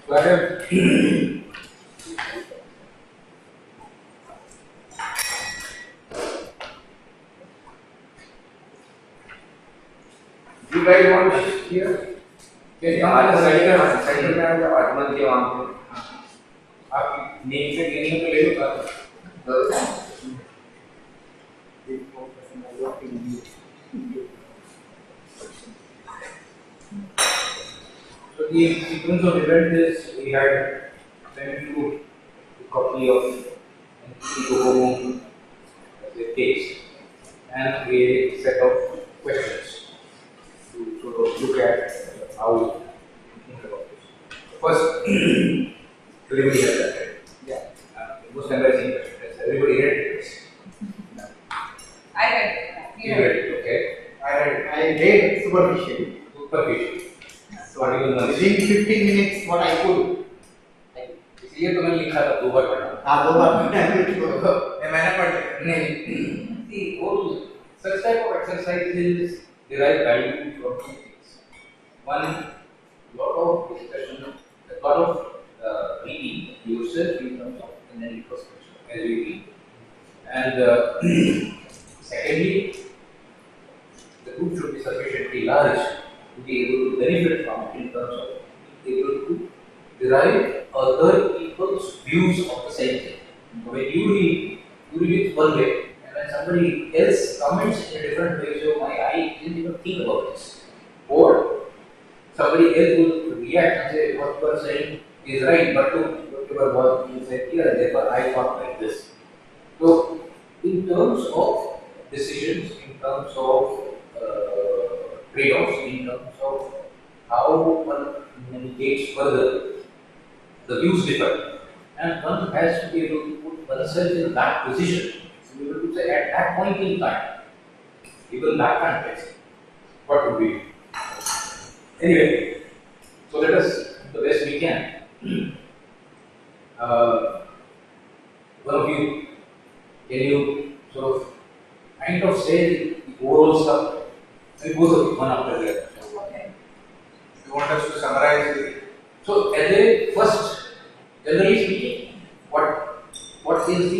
So I have you guys want to shift here? Cycle में आया आगमन के वहाँ पे आप नेम से गेनिंग पे ले लो So the sequence of events is we had sent you a copy of an as a case and a set of questions to sort of look at how we think about this. First, everybody has that, right? Yeah. Most embarrassing question. Has everybody read this? No. I read it. You read it, okay. I read superficially. Superficially. So what you know? Within 15 minutes, what I could. इसलिए तो मैंने लिखा था 2 बार पढ़ा। हाँ 2 बार पढ़ा। मैंने पढ़ लिया। नहीं। The whole such type of exercises derive value from 2 things. One, lot of discussion, a lot of reading yourself in terms of and then introspection as you read. And secondly, the group should be sufficiently large to be able to benefit from it in terms of being able to derive other people's views of the same thing. When you read it one way, and when somebody else comments in a different way, so I didn't even think about this. Or somebody else will react and say, what you are saying is right, but whatever was you said here, therefore I thought like this. So, in terms of decisions, in terms of trade-offs, in terms of how one navigates further, the views differ, and one has to be able to put oneself in that position. So, we will say at that point in time, even that context, what would be? Anyway, so let us do the best we can. One of you, can you sort of kind of say the overall stuff? Maybe both of you, one after the other. Okay. You want us to summarize it? So, as a first, generally speaking, what is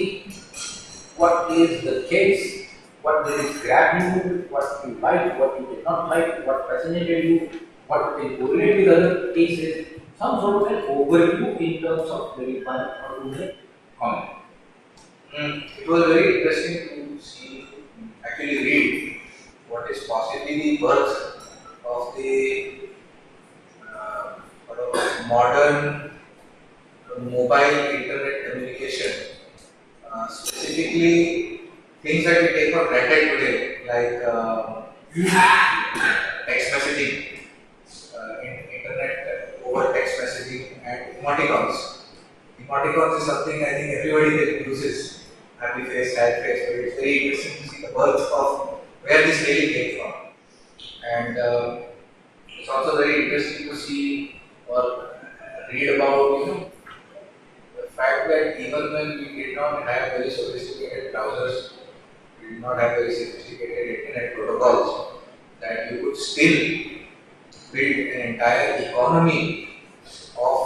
the case? What did it grab you? What you liked? What you did not like? What fascinated you? What can correlate with other cases? Some sort of an overview in terms of very fun or to make comment. It was very interesting to see, actually read what is possibly the birth of the sort of modern mobile internet communication. Specifically, things that we take for granted today, like text messaging, internet over text messaging, and emoticons. Emoticons is something I think everybody uses. Happy face, sad face, but it's very interesting to see the birth of where this really came from. And it's also very interesting to see or read about, the fact that even when we did not have very sophisticated browsers, we did not have very sophisticated internet protocols, that you could still build an entire economy of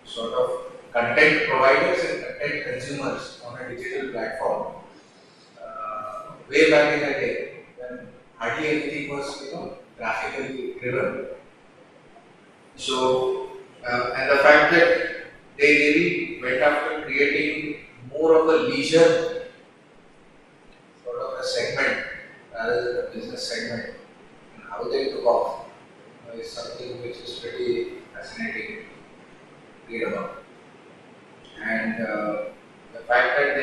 sort of content providers and content consumers on a digital platform. Way back in the day, when hardly anything was, graphically driven. So, and the fact that they really went after creating more of a leisure sort of a segment rather than a business segment, and how they took off is something which is pretty fascinating to read about. And the fact that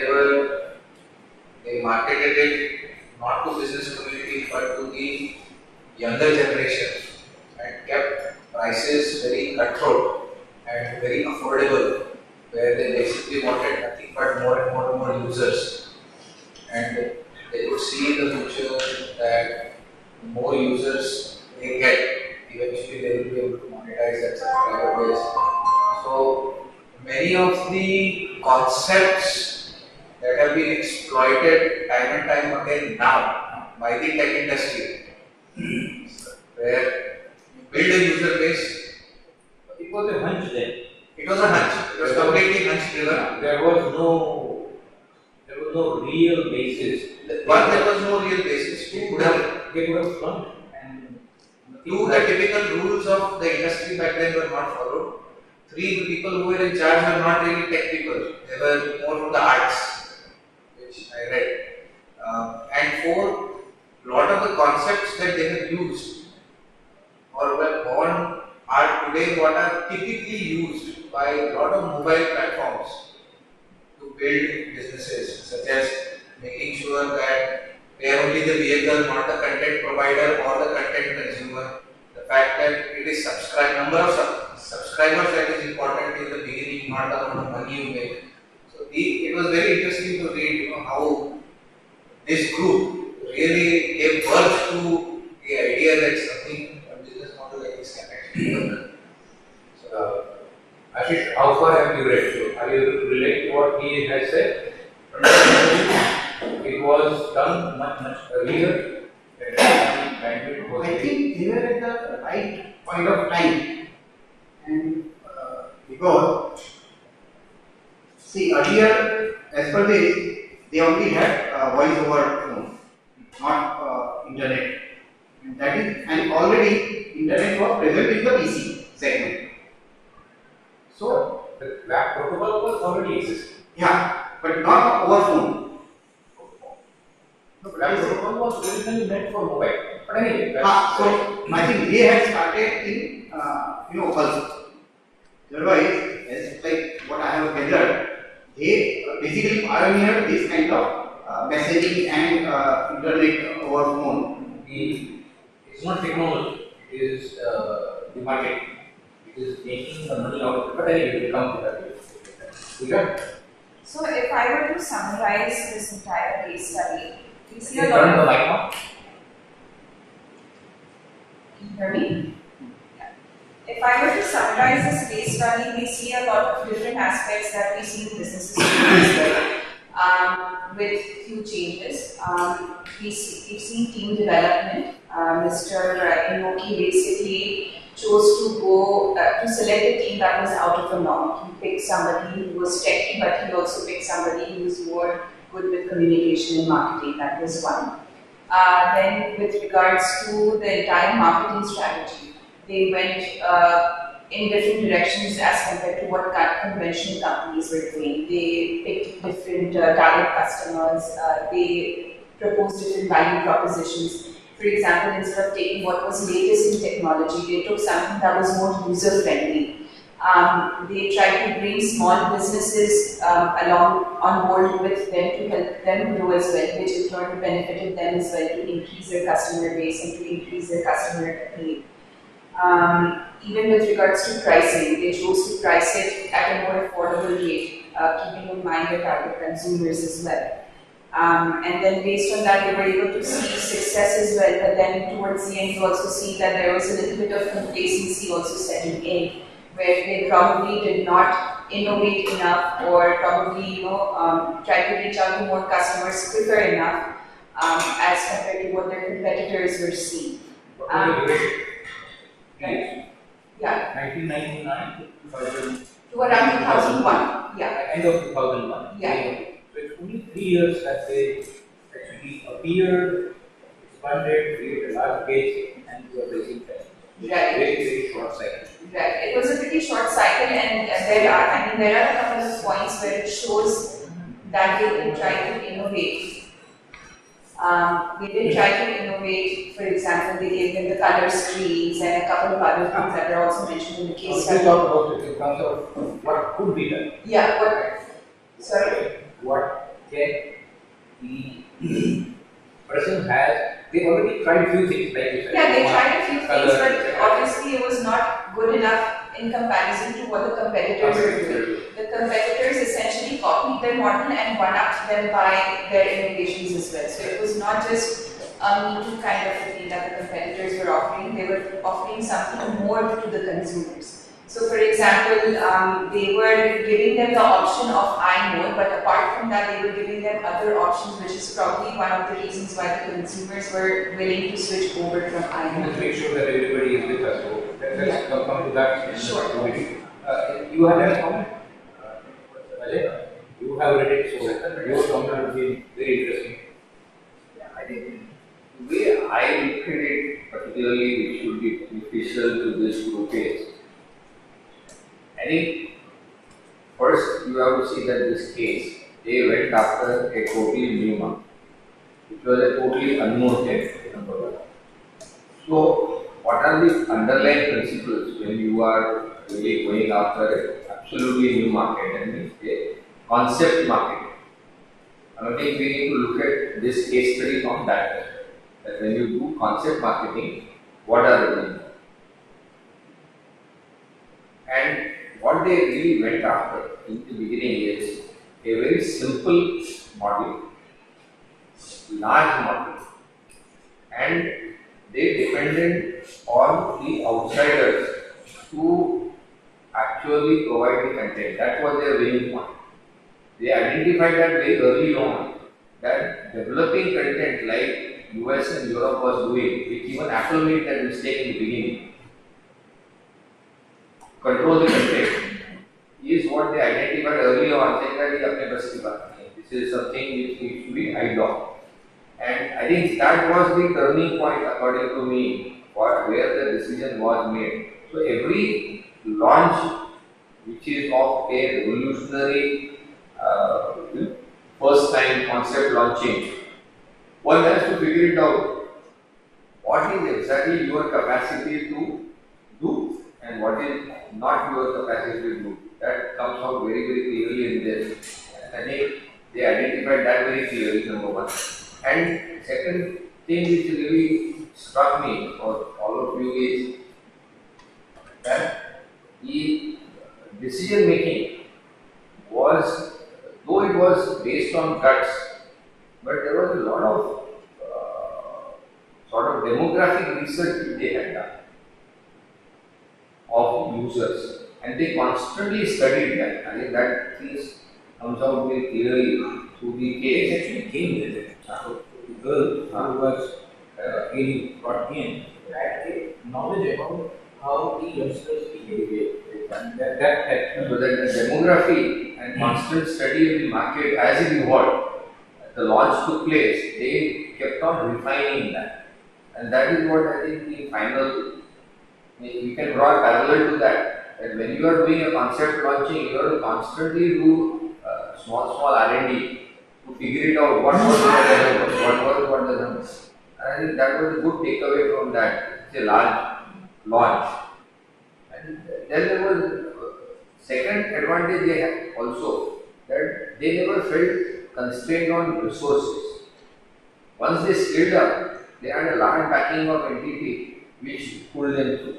they marketed it not to business community but to the younger generation and kept prices very cutthroat and very affordable, where they basically wanted nothing but more and more and more users. And they could see in the future that the more users they get, eventually they will be able to monetize that subscriber base. So many of the concepts that have been exploited time and time again now by the tech industry, where you build a user base, Two, the typical rules of the industry back then were not followed. Three, the people who were in charge were not really tech people. They were more from the arts, which I read. And four, lot of the concepts that they have used or were born are today what are typically used by a lot of mobile platforms to build businesses, such as making sure that they are only the vehicle, not the content provider or the content consumer. The fact that it is number of subscribers that is important in the beginning, not the amount of money you make. So it was very interesting to read, how this group really gave birth to the idea that something, a business model like this can actually work. So, Ashish, how far have you read? So, are you relate to what he has said? It was done much earlier. I think they were at the right point of time, and because see earlier, as per this, they only had voice over phone, not internet, and already internet was present in the PC segment. So the WAP protocol was already existing. Yeah, but not over phone. The WAP protocol was originally meant for mobile. But anyway, So I think they had started in Pulse. Otherwise, as like what I have gathered, they basically pioneered this kind of messaging and internet over phone. It's not technology, it is the market. It is making the money out of it. But anyway, we'll come to that. Yeah. So if I were to summarize this entire case study, we see a Can you lot turn the of. mic on? Can you hear me? Yeah. If I were to summarize this case study, we see a lot of different aspects that we see in businesses as well, with few changes. We've seen team development. Mr. Inoki basically chose to go to select a team that was out of the norm. He picked somebody who was techy, but he also picked somebody who was more good with communication and marketing. That was one. Then, with regards to the entire marketing strategy, they went in different directions as compared to what conventional companies were doing. They picked different target customers. They proposed different value propositions. For example, instead of taking what was latest in technology, they took something that was more user-friendly. They tried to bring small businesses along on board with them to help them grow as well, which in turn benefited them as well to increase their customer base and to increase their customer appeal. Even with regards to pricing, they chose to price it at a more affordable rate, keeping in mind their target consumers as well. And then based on that, they were able to see success as well, but then towards the end, you also see that there was a little bit of complacency also setting in, where they probably did not innovate enough or probably try to reach out to more customers quicker enough as compared to what their competitors were seeing. Right. Yeah, 1999 to to around 2001. Yeah, end of 2001. Yeah. So it's only 3 years that they actually appeared, expanded, created a large base, and were raising cash. right. Very short cycle. Right. It was a pretty short cycle, and there are a couple of points where it shows that they did try to innovate. They did try to innovate. For example, they gave them the color screens and a couple of other things that are also mentioned in the case Let's study. talk about it in terms of what could be done. Yeah. What? Sorry. What can the person has? They already tried few things, like you said. Yeah, they tried a few things, Color, but obviously it was not good enough in comparison to what the competitors were doing. The competitors essentially copied their model and one-upped them by their innovations as well. So it was not just a me-too kind of a thing that the competitors were offering, they were offering something more to the consumers. So for example, they were giving them the option of iMode, but apart from that, they were giving them other options, which is probably one of the reasons why the consumers were willing to switch over from Let's iMode. make sure that everybody is with us. So let's come to that. Sure. You have that comment? Ajay? You have read it, so your comment will be very interesting. I think the way I look at it, particularly particularly which should be beneficial to this group is, I think first you have to see that this case, they went after a totally new market, which was a totally unknown territory, number one. So, what are the underlying principles when you are really going after an absolutely new market and it's a concept market? I think we need to look at this case study from that. That when you do concept marketing, what are the things? And what they really went after in the beginning is a very simple model, large model, and they depended on the outsiders to actually provide the content. That was their winning point. They identified that very early on that developing content like US and Europe was doing, which even Apple made that mistake in the beginning. Control the content is what they identified early on, saying that this is something which needs to be eyed off. And I think that was the turning point, according to me, for where the decision was made. So every launch which is of a revolutionary first time concept launching, one has to figure it out. What is exactly your capacity to do and what is not your capacity to do. That comes out very, very clearly in this. I think they identified that very clearly, number one. And second thing which really struck me for all of you is that the decision making was, though it was based on guts, but there was a lot of sort of demographic research that they had done of users, and they constantly studied that. I think that things comes out very clearly through the case. Actually came with it. So the girl who was really brought in had a knowledge about how the youngsters behave. And that helped. So that the demography and constant study of the market as it evolved, the launch took place, they kept on refining that. And that is what I think the final, we can draw a parallel to that. That when you are doing a concept launching, you have to constantly do small R&D to figure it out what was what the numbers. And I think that was a good takeaway from that. It's a large launch. And then there was second advantage they had also, that they never felt constrained on resources. Once they scaled up, they had a large backing of entity which pulled them through.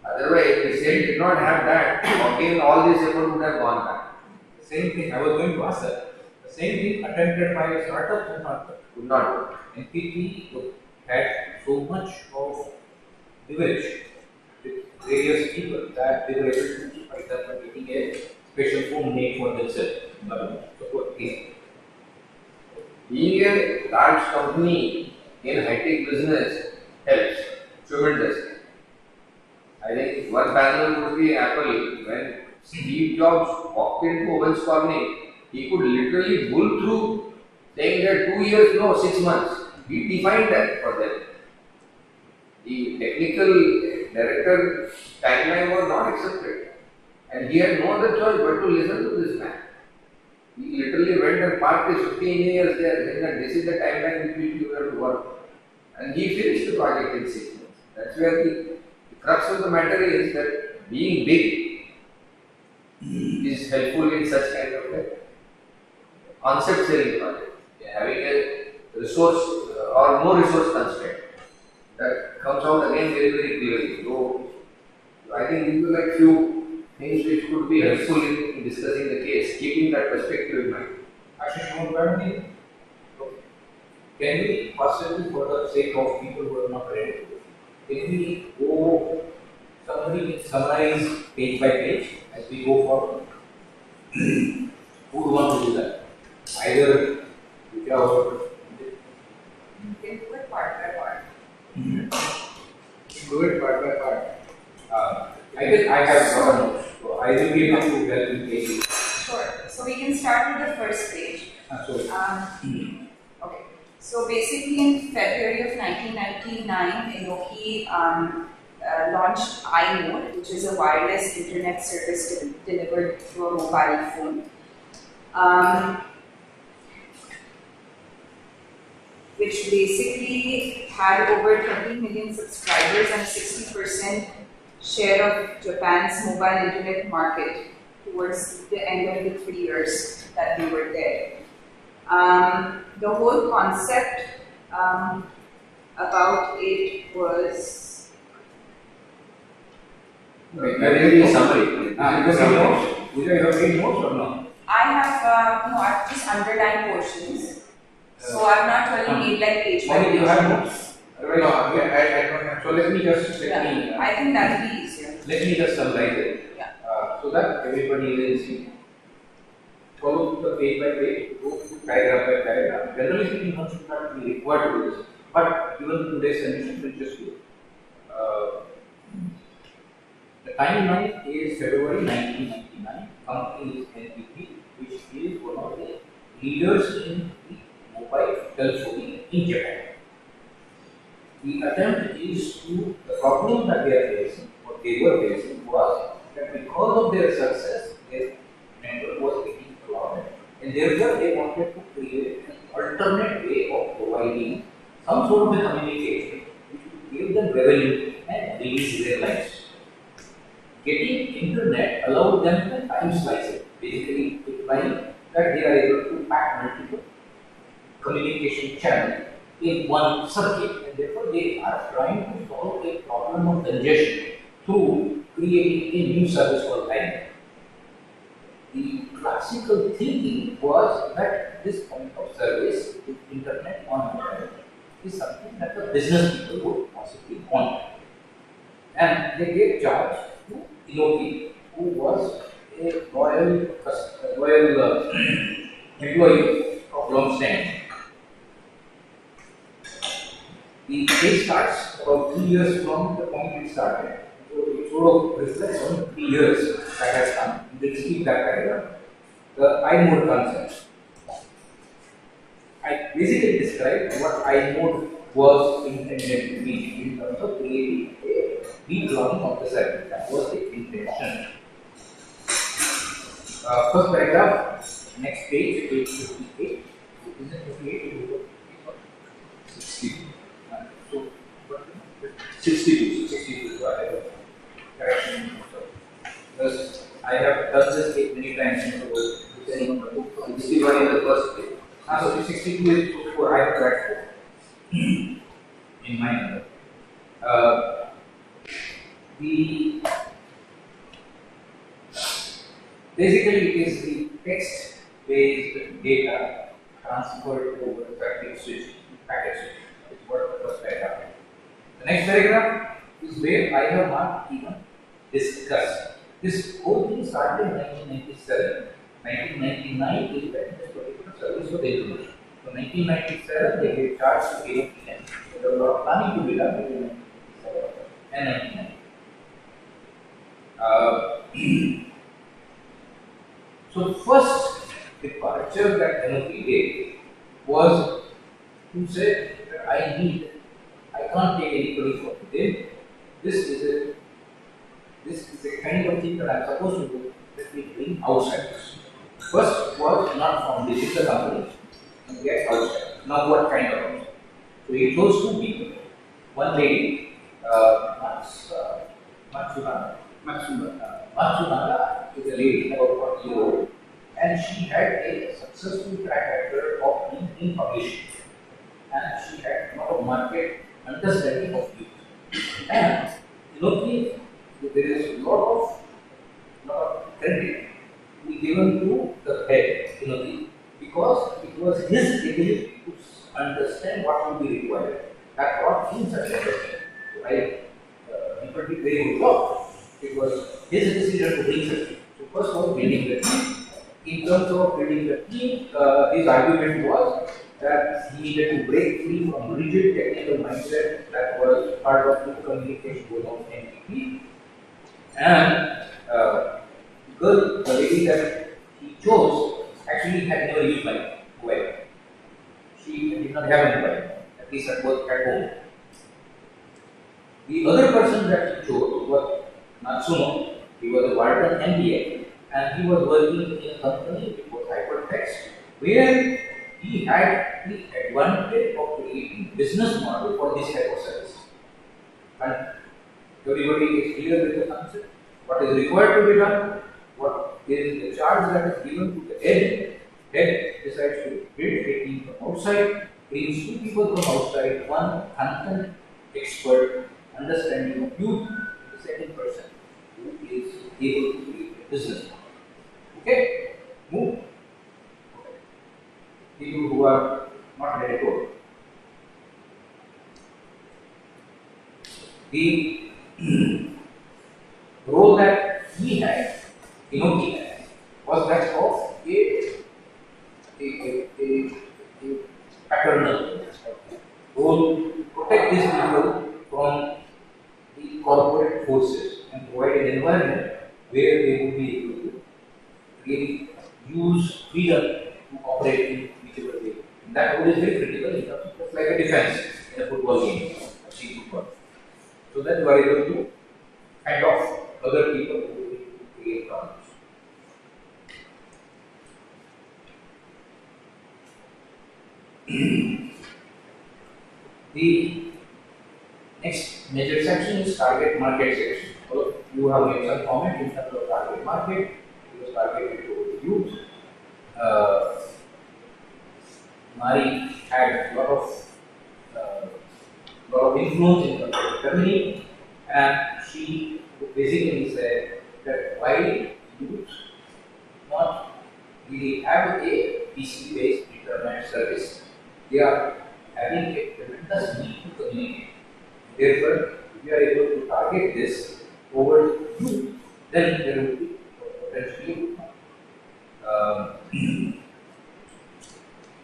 Otherwise, if they did not have that, again all this effort would have gone back. The same thing, I was going to ask that. The same thing attempted by a startup Could not work. NTT had so much of leverage with various people that they were able to, for example, getting a special phone made for themselves. Being a large company in high-tech business helps tremendously. I think one parallel would be Apple. When Steve Jobs walked into Owens Corning, he could literally bull through saying that 2 years, no, 6 months. He defined that for them. The technical director timeline was not accepted. And he had no other choice but to listen to this man. He literally went and parked his 15 years there, saying that this is the timeline with which you have to work. And he finished the project in 6 months. That's where the crux of the matter is that being big is helpful in such kind of a concept selling project. Having a resource or no resource constraint. That comes out again very, very clearly. So, I think these are like few things which could be helpful in discussing the case, keeping that perspective in mind. Actually, can we possibly, for the sake of people who are not ready to do, can we go, somebody can summarize page by page as we go forward? Who would want to do that? Either whichever. You can do it part by part. Do it part by part. I guess I have drawn notes, so I will be able to help in pages. Sure. So we can start with the first page. Sorry. Okay. So basically in February of 1999, Inoki launched iMode, which is a wireless internet service delivered through a mobile phone. Which basically had over 20 million subscribers and 60% share of Japan's mobile internet market towards the end of the 3 years that we were there. The whole concept about it was. Maybe summary. Because you know, you have read notes or no? I have I've just underlined portions. So I've not really made like page by Maybe you page. have notes. Otherwise, I don't have. So let me just I think that would be easier. let me just summarize it. Yeah. So that everybody will see. Follow the page by page, go through paragraph by paragraph. Generally speaking, one should not be required to do this. But given today's condition, we'll just do it. The timeline is February 1999. Company is NTT, which is one of the leaders in the mobile telephony in Japan. The attempt is to, the problem that they are facing, what they were facing was that because of their success, their network was getting clouded, and therefore they wanted to create an alternate way of providing some sort of a communication which would give them revenue and release their lives. Getting internet allowed them to time slice it, basically implying that they are able to pack multiple communication channels in one circuit, and therefore they are trying to solve a problem of congestion through creating a new service called time. The classical thinking was that this point of service with internet on mobile is something that the business people would possibly want. And they gave charge to Inoki, who was a loyal employee of long standing. The case starts about 3 years from the point it started. So it sort of reflects on 3 years that has come. You can skip that paragraph. The iMode concept. I basically described what iMode was intended to be in terms of creating a declogging of the circuit. That was the intention. First paragraph, next page, page 58. Is it 58? 60. So, 62, so I have a correction. Because I have done this case many times in the world. 61 is the first page. So 62 is for I have corrected in my number. Basically it is the text-based data transferred over traffic switch to packet switch. Is what the first paragraph is. The next paragraph is where I have not even discussed. This whole thing started in 1997. 1999 is when this particular service was introduced. So 1997 they gave charge to AMPN. So there was a lot of planning to be done between 1997 and 1999. So the first departure that NOP did was to say that I can't take anybody from within. This is a kind of thing that I'm supposed to do that we bring outsiders. First was not from within the company, and get outside. Now what kind of outside? So he chose 2 people. One lady, Matsunaga is a lady about 40 years old, and she had a successful track record of being in publishing, and she had a lot of market understanding of news. And locally, there is a lot of credit to be given to the head, because it was his ability to understand what would be required. That brought him such understanding. So people did very good work. It was his decision to bring such thing. So first was building the team. In terms of building the team, his argument was that he needed to break free from rigid technical mindset that was part of the communication goal of NTT. And the lady that he chose actually had never used my web. She did not have any mobile, at least at work, at home. The other person that he chose was Natsuno. He was a Wharton MBA and he was working in a company which was hypertext, where he had the advantage of creating business model for this type of service. And everybody is clear with the concept. What is required to be done? What is the charge that is given to the head? Head decides to build a team from outside, brings two people from outside, one content expert, understanding of youth, the second person who is able to create a business model. Okay? Move. Okay. People who are not ready to work. The role that he had, Inoki had, was that of a paternal role to protect these people from the corporate forces and provide an environment where they would be able to really use freedom to operate in whichever way. And that role is very critical in terms of just like a defense in a football game, a sea football. So that you are able to fend off other people who will create problems. The next major section is target market section. So you have made some comment in terms of target market. It was targeted to youth. Mari had a lot of influence in the family, and she basically said that why youth not really have a PC-based internet service, they are having a tremendous need to communicate. Therefore, if we are able to target this over youth, then there will be potentially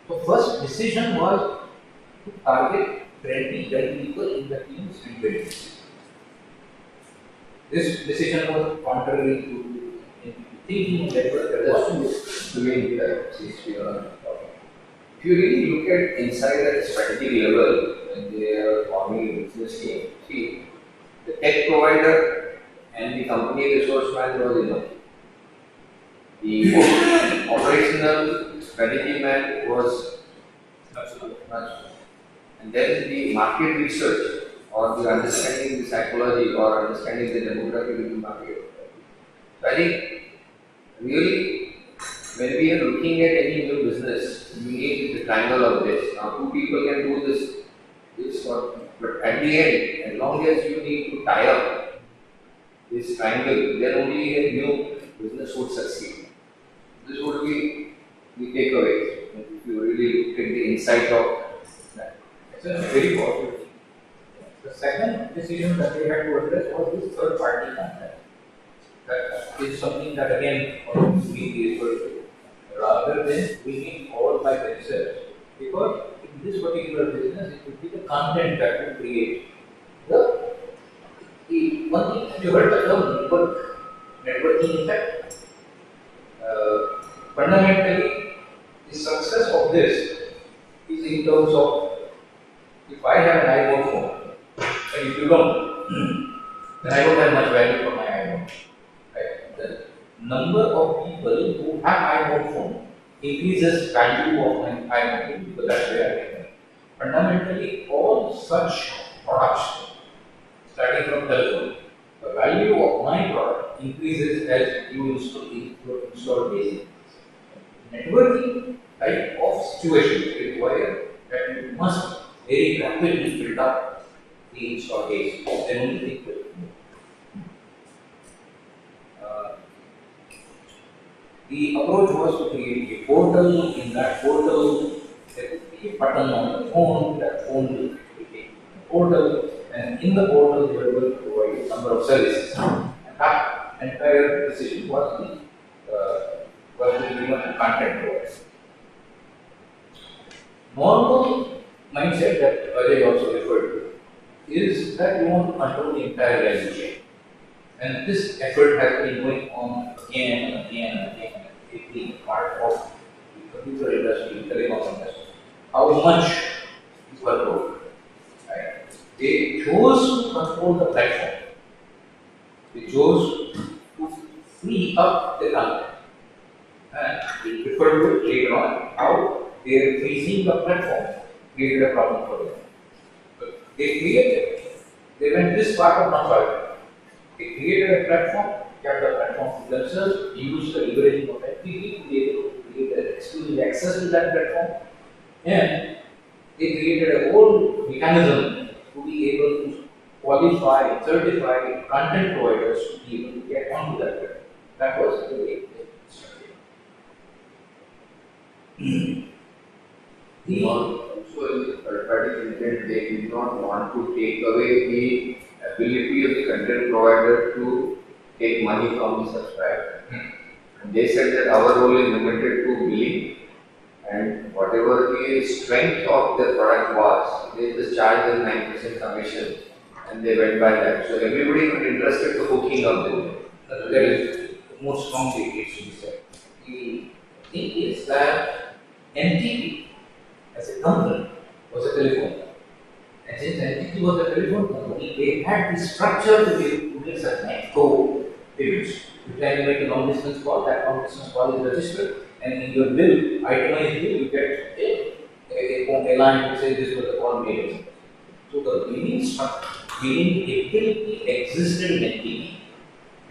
the first decision was to target 20 young people in the teens and 20s. This decision was contrary to thinking that was doing that. If you really look at inside at strategic level, when they are forming a business team, see, the tech provider and the company resource man was enough. The operational strategy man was much. And then the market research or the understanding the psychology or understanding the demographic of the market. So I think really when we are looking at any new business, you need the triangle of this. Now two people can do this but at the end, as long as you need to tie up this triangle, then only a new business would succeed. This would be the takeaway. If you really look at the insight of that. It's a very positive thing. The second decision that they had to address was this third party contact. That is something that again we refer to. Rather than bringing all by themselves, because in this particular business, it would be the content that will create the one thing that you heard the term networking effect. Fundamentally, the success of this is in terms of if I have an iPhone phone and if you don't, then I don't have much value for my iPhone. Right? The number of people who have iPhone phone increases value of my iPhone phone because that's where I get it. Fundamentally, all such products, starting from telephone, the value of my product increases as you install basic. Networking type of situations require that you must very rapidly build up the install base. Then only thing will the approach was to create a portal. In that portal, there would be a button on the phone. That phone will take the portal, and in the portal, they were going to provide a number of services. And that entire decision was given to content providers. Normal mindset that Ajay also referred to is that you want to control the entire value chain. And this effort has been going on again and again and again. It being part of the computer industry, the telecom industry. How much control. Right? They chose to control the platform. They chose to free up the content. And we refer to it later on how their freezing the platform created a problem for them. But they went this far but not far. They created a platform, kept the platform to themselves, used the leveraging of FTP to be able to create an exclusive access to that platform, and they created a whole mechanism to be able to qualify, certify content providers to be able to get onto that platform. That was the way they structured. Also, in the third-party content, they did not want to take away the ability of the content provider to take money from the subscriber. And they said that our role is limited to billing, and whatever the strength of the product was, they just charged them 9% commission, and they went by that. So everybody was interested to hooking up them. There is more strongly it should be said. The thing is that NTT as a company was a telephone company. And since NTT was a telephone company, they had the structure to be able to make such netco payments. You can make a long distance call, that long distance call is registered, and in your bill, itemized bill, you get a line to say this was the call made. So the billing structure, billing ability existed in NTT,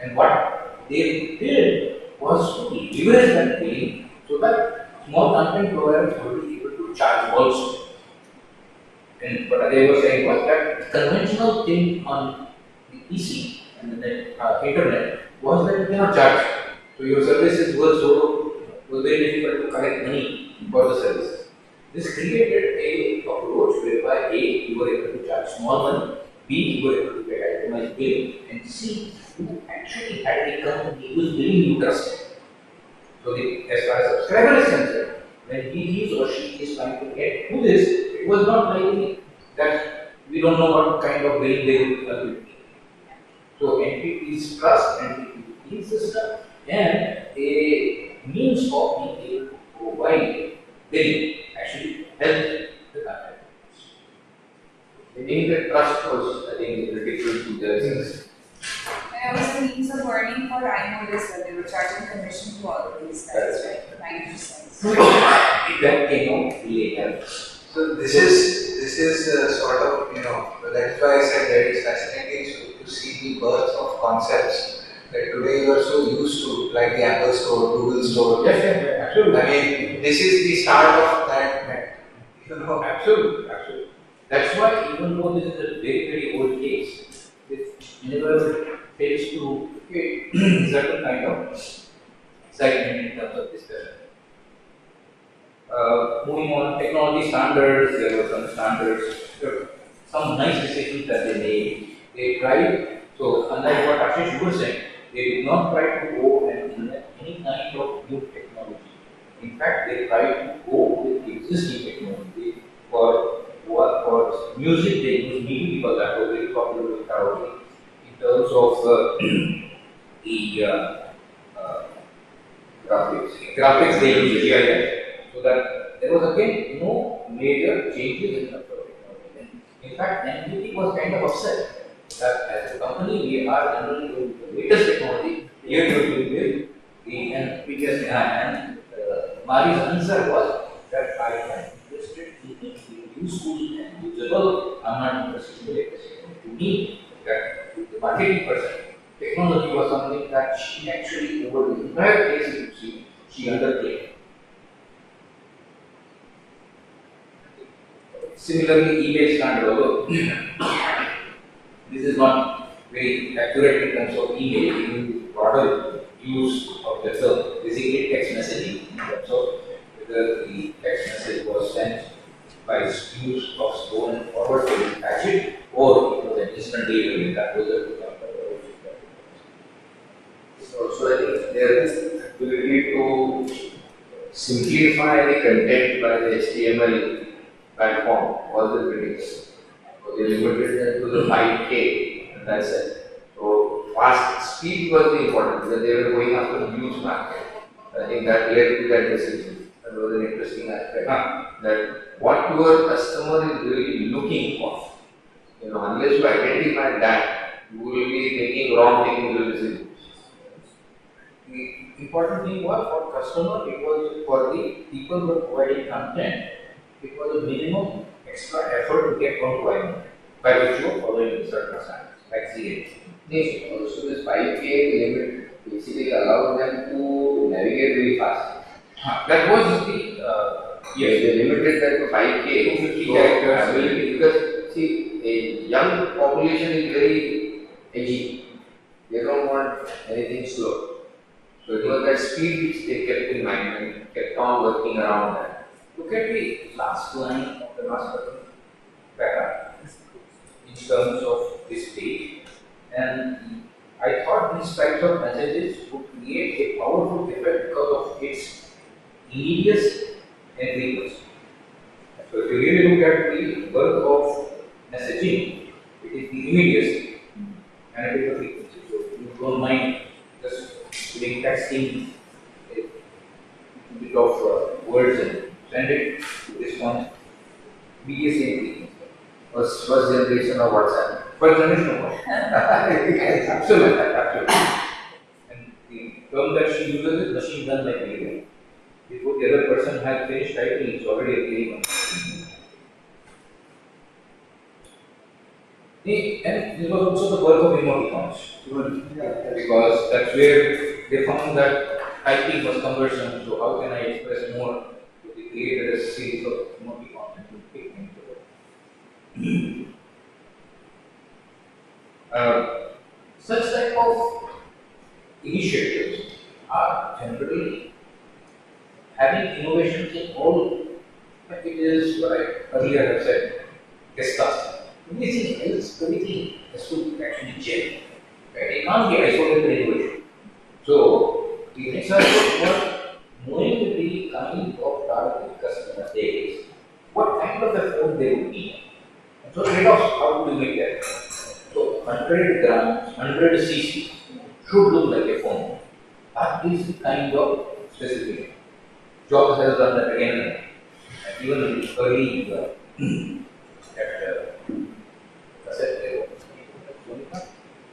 and what they did was to leverage that billing so that small content providers would be able to charge also. And what they were saying was that the conventional thing on the PC and the internet was that you cannot charge. So your services were very difficult to collect money for the services. This created a approach whereby A, you were able to charge small money, B, you were able to get itemized bill, and C, you actually had a company who was billing you trusted. So as far as subscriber is concerned, when he is or she is trying to get to this, it was not likely that we don't know what kind of billing they will be. So entities trust, entities system, and a means of being able to provide billing actually help the content. Meaning the trust was, I think, critical to their success. And it was a means of earning for iMode as well. They were charging commission to all of these guys, right? 9%. That came out later. So this is sort of, that's why I said that it's fascinating to see the birth of concepts that today you are so used to, like the Apple Store, Google Store. Yes, absolutely. I mean, this is the start of that. Absolutely. That's why even though this is a very, very old case, it never fails to create certain kind of excitement in terms of discussion. Moving on, technology standards, there were some standards, some nice decisions that they made. They tried, so unlike what Ashish was saying, they did not try to go and invent any kind of new technology. In fact, they tried to go with existing technology. For music, they used MIDI because that was very popular with karaoke. In terms of graphics, they used FGI. So that there was again no major changes in terms of technology. In fact, NTT was kind of upset that as a company we are generally doing the latest technology. Here you are doing the and Mari's answer was that I am interested in being useful and usable. I'm not interested in the latest technology. To me, that the marketing person, technology was something that she actually over the entire case she underplayed. Similarly, email standard, although this is not very accurate in terms of email, even the broader use of the term, basically text messaging in terms of whether the text message was sent by use of stolen forward to patch it or it was an instant delivery. That was the So I think their ability to simplify the content by the HTML platform was the critical. So they limited them to the 5K, and that's it. So fast speed was the important because they were going after a huge market. I think that led to that decision. was an interesting aspect. That what your customer is really looking for. You know, unless you identify that, you will be making wrong technical decisions. The important thing was for customer, it was for the people who were providing content, it was a minimum extra effort to get from providing by virtue of following certain standards, like CA. Yes, also this 5K limit basically allows them to navigate very fast. That was the Yes, they limited that to 5K. 250 So, characters. ability, because see, a young population is very edgy. They don't want anything slow. So it was that speed which they kept in mind and kept on working around that. Look at the last line of the last paragraph in terms of this page, and I thought these types of messages would create a powerful effect because of its immediate and frequency. So if you really look at the birth of messaging, it is the immediacy and it is the frequency. So you don't mind just putting texting a bit of words and send it to this one. Immediacy and frequency. First generation of WhatsApp. First generation of WhatsApp. Absolutely, absolutely. And the term that she uses is machine done like AI. Before the other person has finished typing, it's already a and this was also the birth of emoticons. Because that's where they found that typing was conversion, so how can I express more? So they created a series of emoticons and to pick things such type of initiatives are generally having innovations in all packages, what I earlier have said, discussed. Everything else, everything has to actually gel. Right? It can't be isolated innovation. So, the next aspect was knowing the kind of target customer they is, what kind of a phone they would need. And so, trade-offs, how do we make that? So, 100 grams, 100 cc should look like a phone. That is the kind of specification. Jobs has done that again and again. And even in the early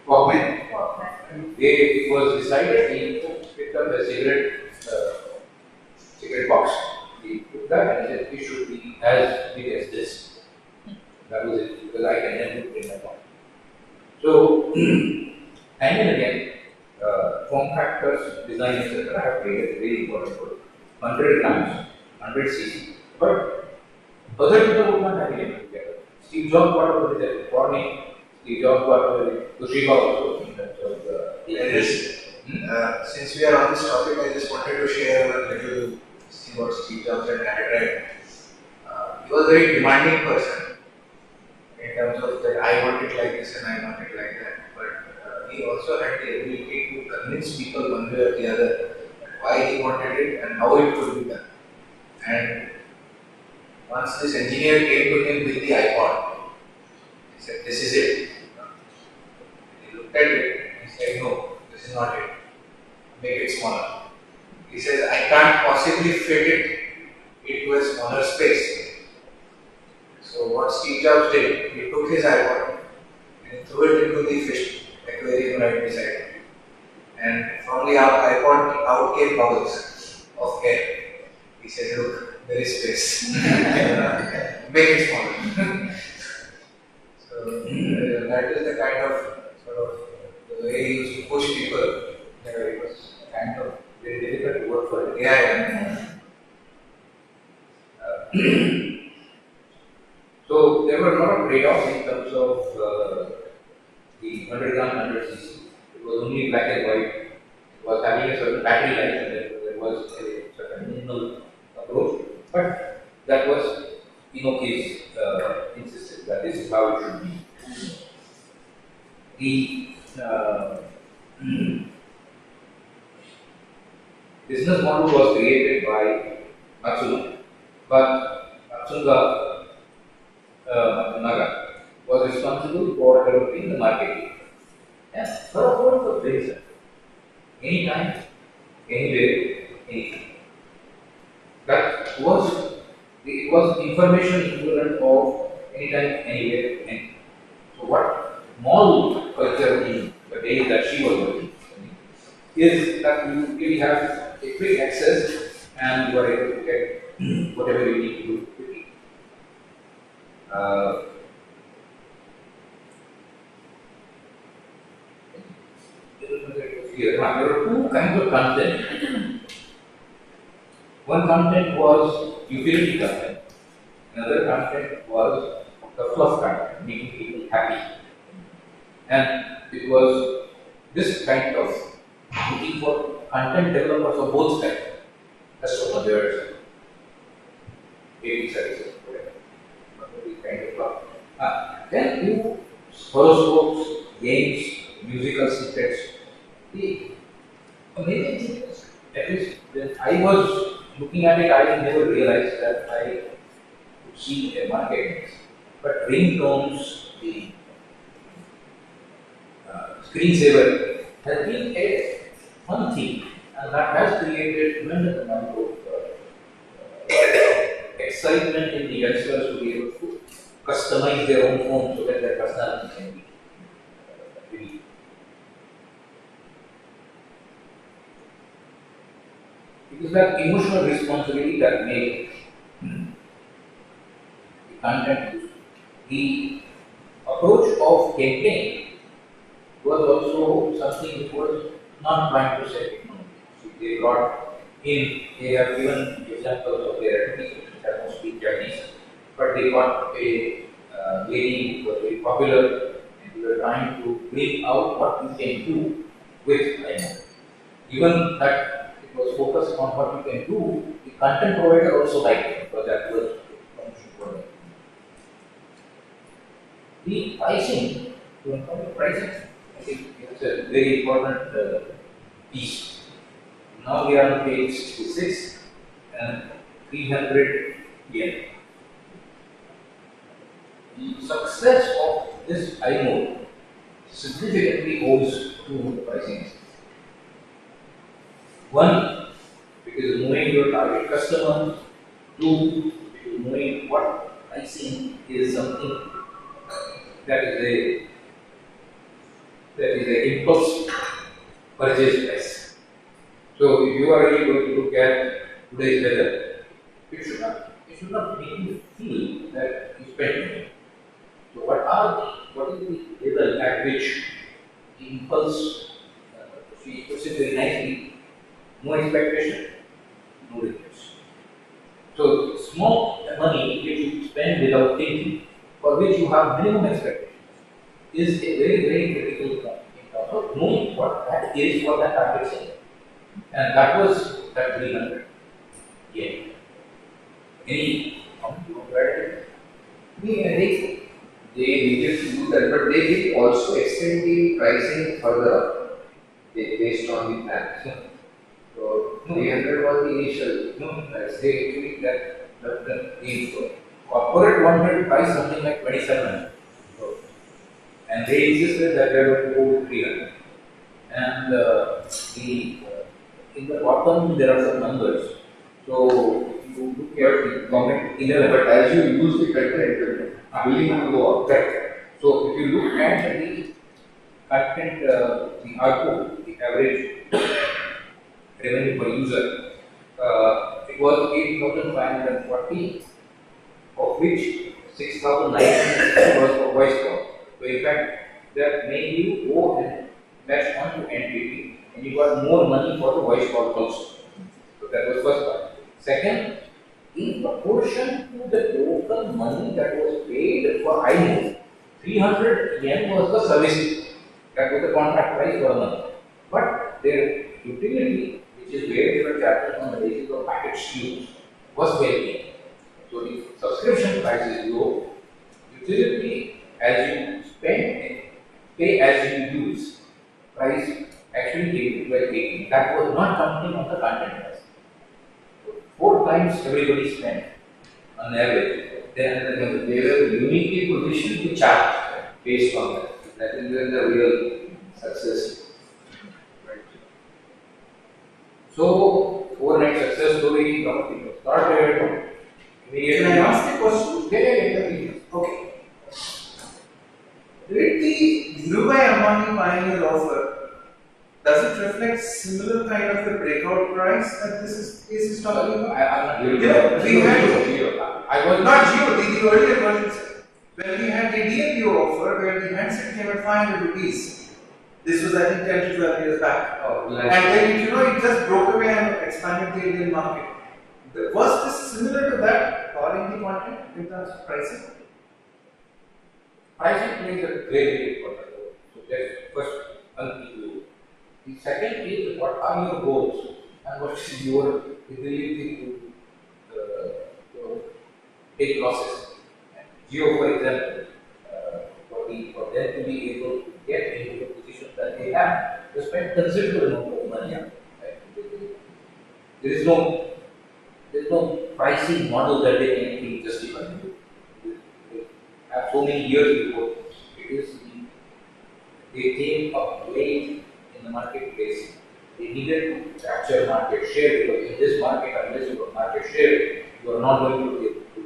Walkman. It was decided he picked up a cigarette box. He took that and said it should be as big as this. That was it, because I can then put it in my pocket. So, time and again, form factors, design, etc., have played a very important role. 100 grams, 100 cc. But other people would not have been able to get it. Steve Jobs got over the warning. Steve Jobs got over Toshiba also in terms of since we are on this topic, I just wanted to share a little thing about Steve Jobs and Android. He was a very demanding person in terms of that I want it like this and I want it like that. But he also had the ability to convince people one way or the other why he wanted it and how it could be done. And once this engineer came to him with the iPod, he said, "This is it." He looked at it and he said, "No, this is not it. Make it smaller." He says, "I can't possibly fit it into a smaller space." So what Steve Jobs did, he took his iPod and threw it into the fish aquarium right beside him. And from the iPod out came bubbles of air. He said, "Look, there is space. Make it smaller." So that is the kind of sort of the way he used to push people. it was kind of very difficult to work for it. Yeah. So there were a lot of trade-offs in terms of the 100 gram, 100 cc. It was only black and white. It was having a certain battery life, and there was a certain minimal approach. But that was Inoki's insistence that this is how it should be. The business model was created by Matsuno, but Matsuga Naga was responsible for developing the marketing. Yeah, for a whole of reason. Anytime, anywhere, anything. That information equivalent of anytime, anywhere, anything. So what mall culture in the day that she was working is that you really have a quick access and you are able to get whatever you need to do quickly. There are two kinds of content. One content was utility content, another content was the fluff content, making people happy. And it was this kind of looking for content developers of both sides, customers, dating services, whatever. This kind of stuff. Then you horoscopes, games, musical snippets. The amazing thing is, at least when I was looking at it, I never realized that I could see a market. But ringtones, the screensaver has been a fun thing, and that has created tremendous amount of excitement in the youngsters to be able to customize their own phone so that their personality can be revealed. It is that emotional responsibility that made the content useful. The approach of campaign was also something which was not trying to sell technology. So they brought in, they have given examples of their activities, which are mostly Chinese, but they got a lady who was very popular and they were trying to bring out what you can do with IMO. Given that it was focused on what you can do, the content provider also liked it because that was function for them. The pricing, to inform pricing, I think it's a very important piece. Now we are on page 66 and 300 yen. The success of this IMO significantly owes to the pricing. One, because knowing your target customer. Two, because knowing what pricing is something that is a impulse purchase price. So if you are really going to look at today's weather, it should not make you feel that you spend money. So what is the level at which the impulse, she puts it very nicely, no expectation, no regrets. So small money which you spend without thinking, for which you have minimum expectations, is a very, very critical point in terms of knowing what that is for that target segment. And that was that 300 yen. Any comment on that? Yeah, they needed to do that, but they did also extend the pricing further up based on the plan. So 300 was the initial. No, that's they actually that aim for. Corporate wanted to price something like 2700. And they insisted that they are going to go 300. And in the bottom there are some numbers. So if you look at the comment 11, But as you use the content, willing to go up. correct. So if you look at the content, the ARPU, the average revenue per user, it was 8,540, of which 6,900 was for voice call. So in fact, that made you go and match on to entity, and you got more money for the voice call also. So that was first part. Second, in proportion to the total money that was paid for IMO, 300 yen was the service fee. That was the contract price for a month. But their utility, which is where they were charged on the basis of packet SKUs, was paid. So the subscription price is low. Utility, as you spend, pay as you use, price actually came to 18. That was not counting on the content price. So 4 times everybody spent on average. Then They were uniquely positioned to charge based on that. That is where the real success. so overnight success story, started. Can I ask a question? offer, does it reflect similar kind of a breakout price that this is talking about? I'm not You know, we had I was not Geo, the earlier versions. When we had the DMU offer, where the handset came at 500 rupees. This was, I think, 10 to 12 years back. Oh, And then, it just broke away and expanded the Indian market. Was this similar to that, calling the content in terms of pricing? pricing plays a very important role. So that's first one thing to do. The second is what are your goals and what is your ability to take losses. Geo, for example, for them to be able to get into the position that they have, they spend considerable amount of money. Right? There is no pricing model that they can actually justify. They have so many years before. It is they came up late in the marketplace. They needed to capture market share because in this market, unless you have market share, you are not going to be able to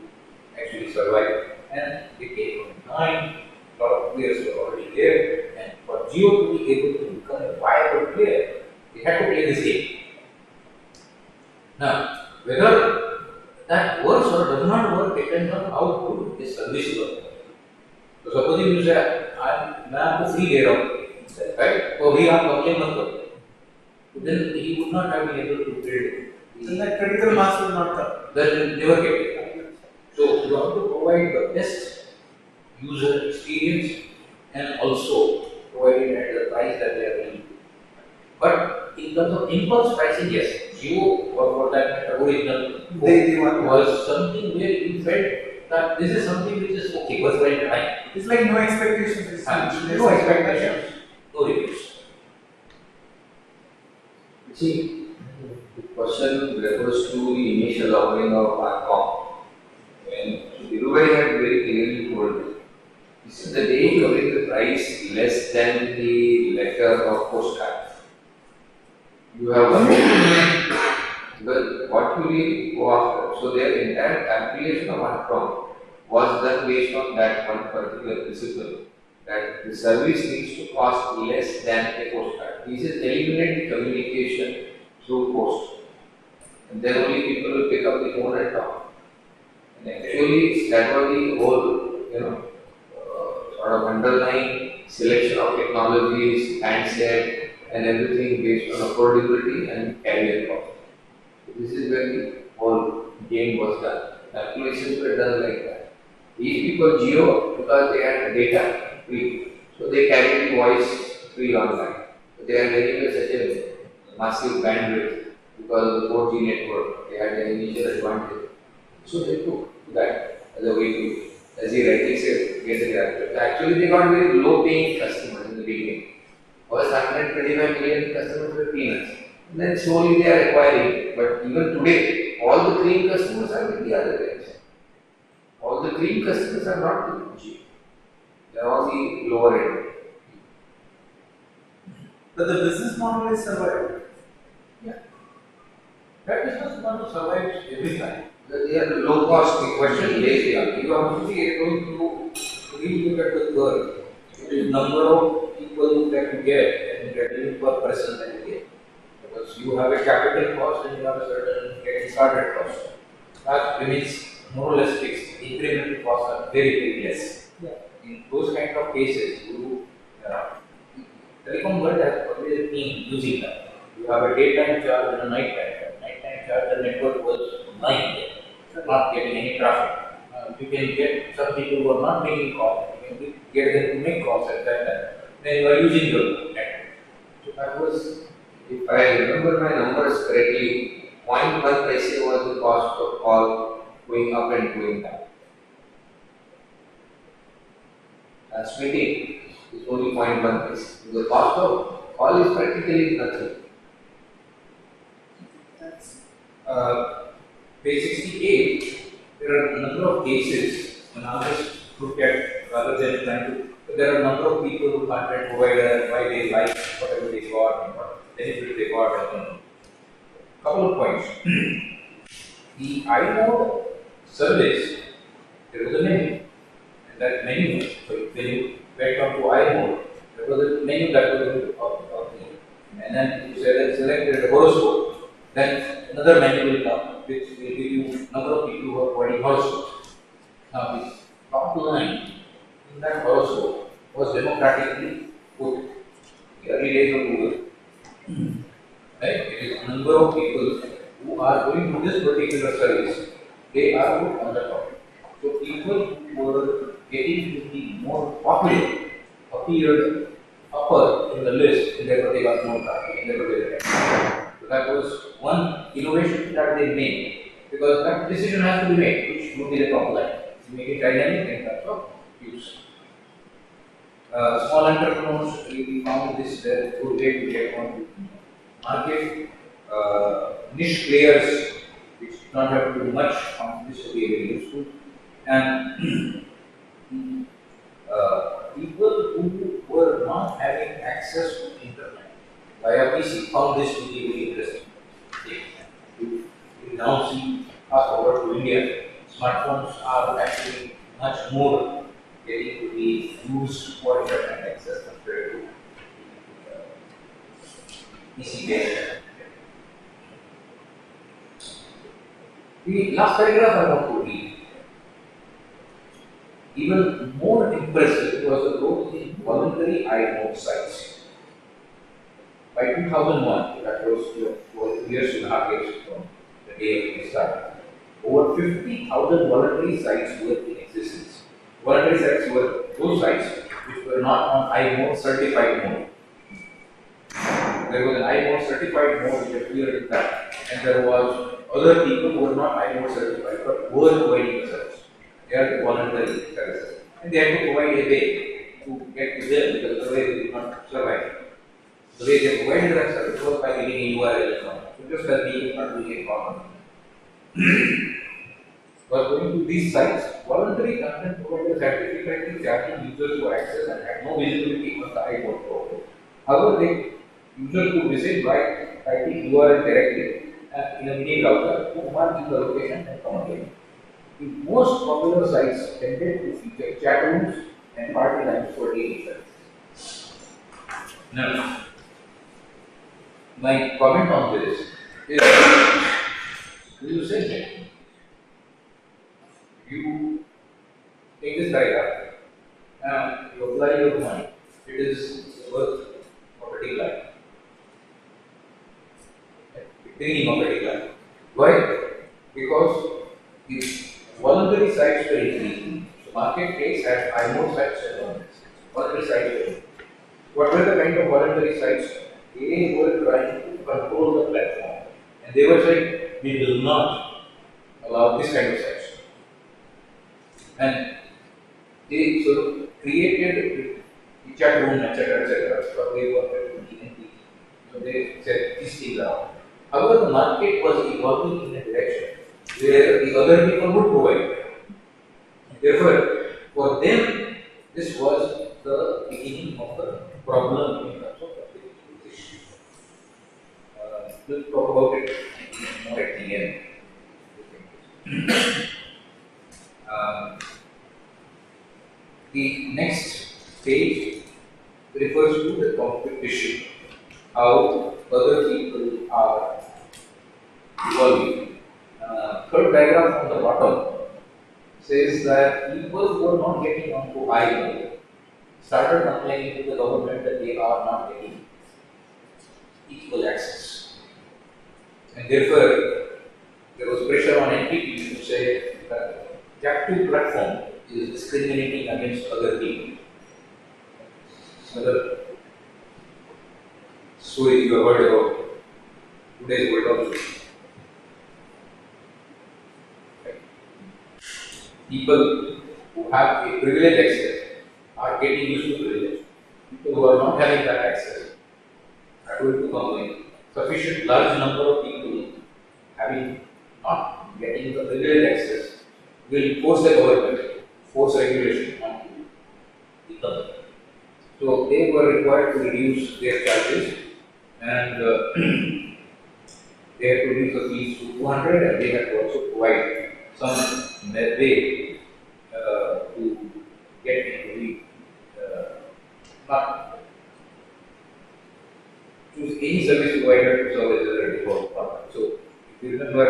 actually survive. And they came from behind, a lot of players were already there, and for Geo to be able to become a viable player, they had to play this game. Now, whether that works or does not work depends on how good the service works. So supposing you say, मैं आपको free दे रहा हूँ, right? तो भी आप complain मत करो. Then he would not have been able to build. Then that critical mass will not come. Then never get it. So you have to provide the best user experience and also provide it at the price that they are willing to. But in terms of impulse pricing, yes, Geo or for that matter, original was something where you felt that this is something which is okay, was right time. It's like no expectations. No expectations, no reviews. See, the question refers to the initial offering of Arcom. When Dhirubhai had very clearly told me, this is the day covering the price less than the letter of postcard. You have one more. But what you really go after? So their entire calculation of Arcom was done based on that one particular principle, that the service needs to cost less than a postcard. This is eliminate the communication through post. And then only people will pick up the phone and talk. And actually, that was the whole, sort of underlying selection of technologies, handset, and everything based on affordability and carrier cost. So this is where the whole game was done. Calculations were done like that. These people, Geo, because they had data free, so they carried the voice free online. So they had anyway such a massive bandwidth because of the 4G network. They had an initial advantage. So they took that as a way to, as he rightly said, get the graphic. Actually, they got very low paying customers in the beginning. First 125 million customers were peanuts. And then slowly they are acquiring. But even today, all the cream customers are with the other guys. All the cream customers are not with G. They are all the lower end. But the business model is survived. That business model survives every time. They are low cost. The question is, you are obviously going to really look at the curve. It is number of people that you get and revenue per person that you get. Because you have a capital cost and you have a certain getting started cost. That remains more or less fixed. Incremental costs are very, very less. In those kind of cases, telecom world has always been using that. You have a daytime charge and a nighttime charge. Nighttime charge, the network was lying there, not getting any traffic. You can get some people who are not making calls, you can get them to make calls at that time. Then you are using your network. So that was, If I remember my numbers correctly, 0.1 paise was the cost of call going up and going down. Transmitting is only 0.1 paise. The cost of call is practically nothing. page 68, there are a number of cases, and I'll just look at rather than trying to, there are a number of people who content provider, why they like whatever they got and what benefit they got. And couple of points. The iMode service, there was a menu, and that menu, so when you went on to iMode, That was a menu that was of the, and then you selected the horoscope. Then another menu will come, which will give you number of people who are providing horoscopes. Now, this top line in that horoscope was democratically put. The early days of Google, right? It is a number of people who are going to this particular service. They are put on the top. So people who were getting to be more popular appeared upper in the list in their particular demographic, in their particular time. So that was one innovation that they made, because that decision has to be made, which would be the top line. You make it dynamic in terms of use. Small entrepreneurs, we found this good way to get on to market. Niche players, which do not have to do much, found this to be very useful. And people who were not having access to internet via PC found this to be very interesting. You now see, fast forward to India, smartphones are actually much more getting to be used for internet access compared to PC based. The last paragraph I want to read. Even more impressive was the growth in voluntary iMode sites. By 2001, that was 2 years and a half years from the day it started, over 50,000 voluntary sites were in existence. Voluntary sites were those sites which were not on iMode certified mode. There was an iMode certified mode which appeared in that, and there was other people who were not iMode certified but were providing the service. They are voluntary services, and they had to provide a way to get to them, because otherwise they did not survive. The way they provided that service was by giving a URL account. So just as we are doing a problem. But going to these sites, voluntary content providers had difficulty charging users to access and had no visibility on the iPod program. However, the user could visit by typing URL directly in a mini browser to mark the location and come again. The most popular sites tended to feature chat rooms and party lines for daily services. Now, my comment on this is, you say that you take this paragraph and you apply your mind, it is worth of a decline. Thinking of a decline. Why? Because the voluntary sites were increasing. So marketplace had iMode sites and voluntary sites. What were the kind of voluntary sites? They were trying to control the platform, and they were saying, we will not allow this kind of sites. And they sort of created the chat room, etc. So they were so they said, this thing out. However, the market was evolving in a direction where the other people would provide. Therefore, for them, this was the beginning of the problem in terms of acquisition. We'll talk about it more at the end. The next page refers to the competition, how other people are evolving. Third paragraph on the bottom says that people who are not getting onto iMode started complaining to the government that they are not getting equal access. And therefore, there was pressure on entities to say that captive platform is discriminating against other people. Another story you have heard about today's world also. People who have a privileged access are getting used to privilege. People who are not having that access are going to complain. Sufficient large number of people having not getting the privileged access will force the government, force regulation on people. So they were required to reduce their charges, and they had to reduce the fees to 200, and they had to also provide some way to get into the not choose any service provider to serve as a default partner. So, if you remember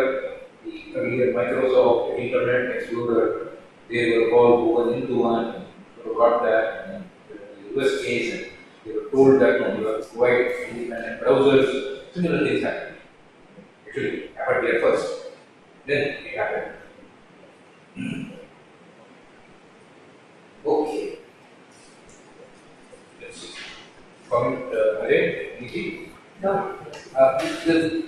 the earlier Microsoft Internet Explorer, they were all woven into one, you got that, and the US case, and they were told that no, you have to provide independent browsers, similar things happen. Actually, it happened here first, then it happened. Okay. Let's see. Comment, anything? No.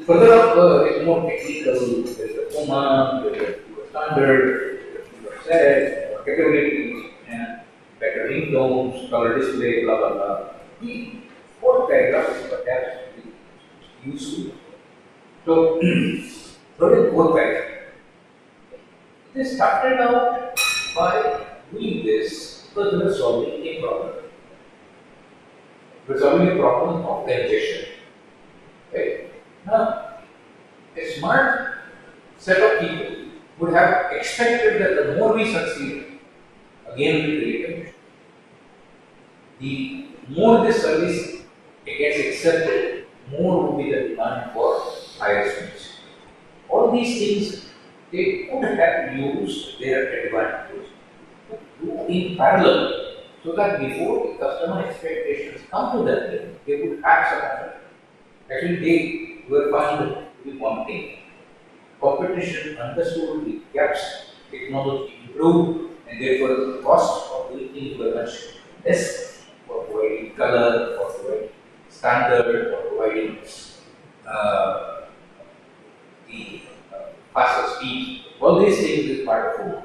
Further up, it's more technical. There's a command, there's a standard, there's a set, or capabilities, and better ringtones, color display, blah blah blah. The fourth paragraph is perhaps useful. So, third and fourth paragraph. They started out by doing this because they were solving a problem. They were solving a problem of congestion. Right? Now, a smart set of people would have expected that the more we succeed, again we create congestion. The more this service gets accepted, more will be the demand for higher speeds. All these things they could have used their advantage to do in parallel, so that before the customer expectations come to them, they would have some effort. Actually, they were found to be one thing. Competition understood the gaps, technology improved, and therefore the cost of doing things were much less for providing color, for providing standard, for providing the faster speed. All these things is part of it.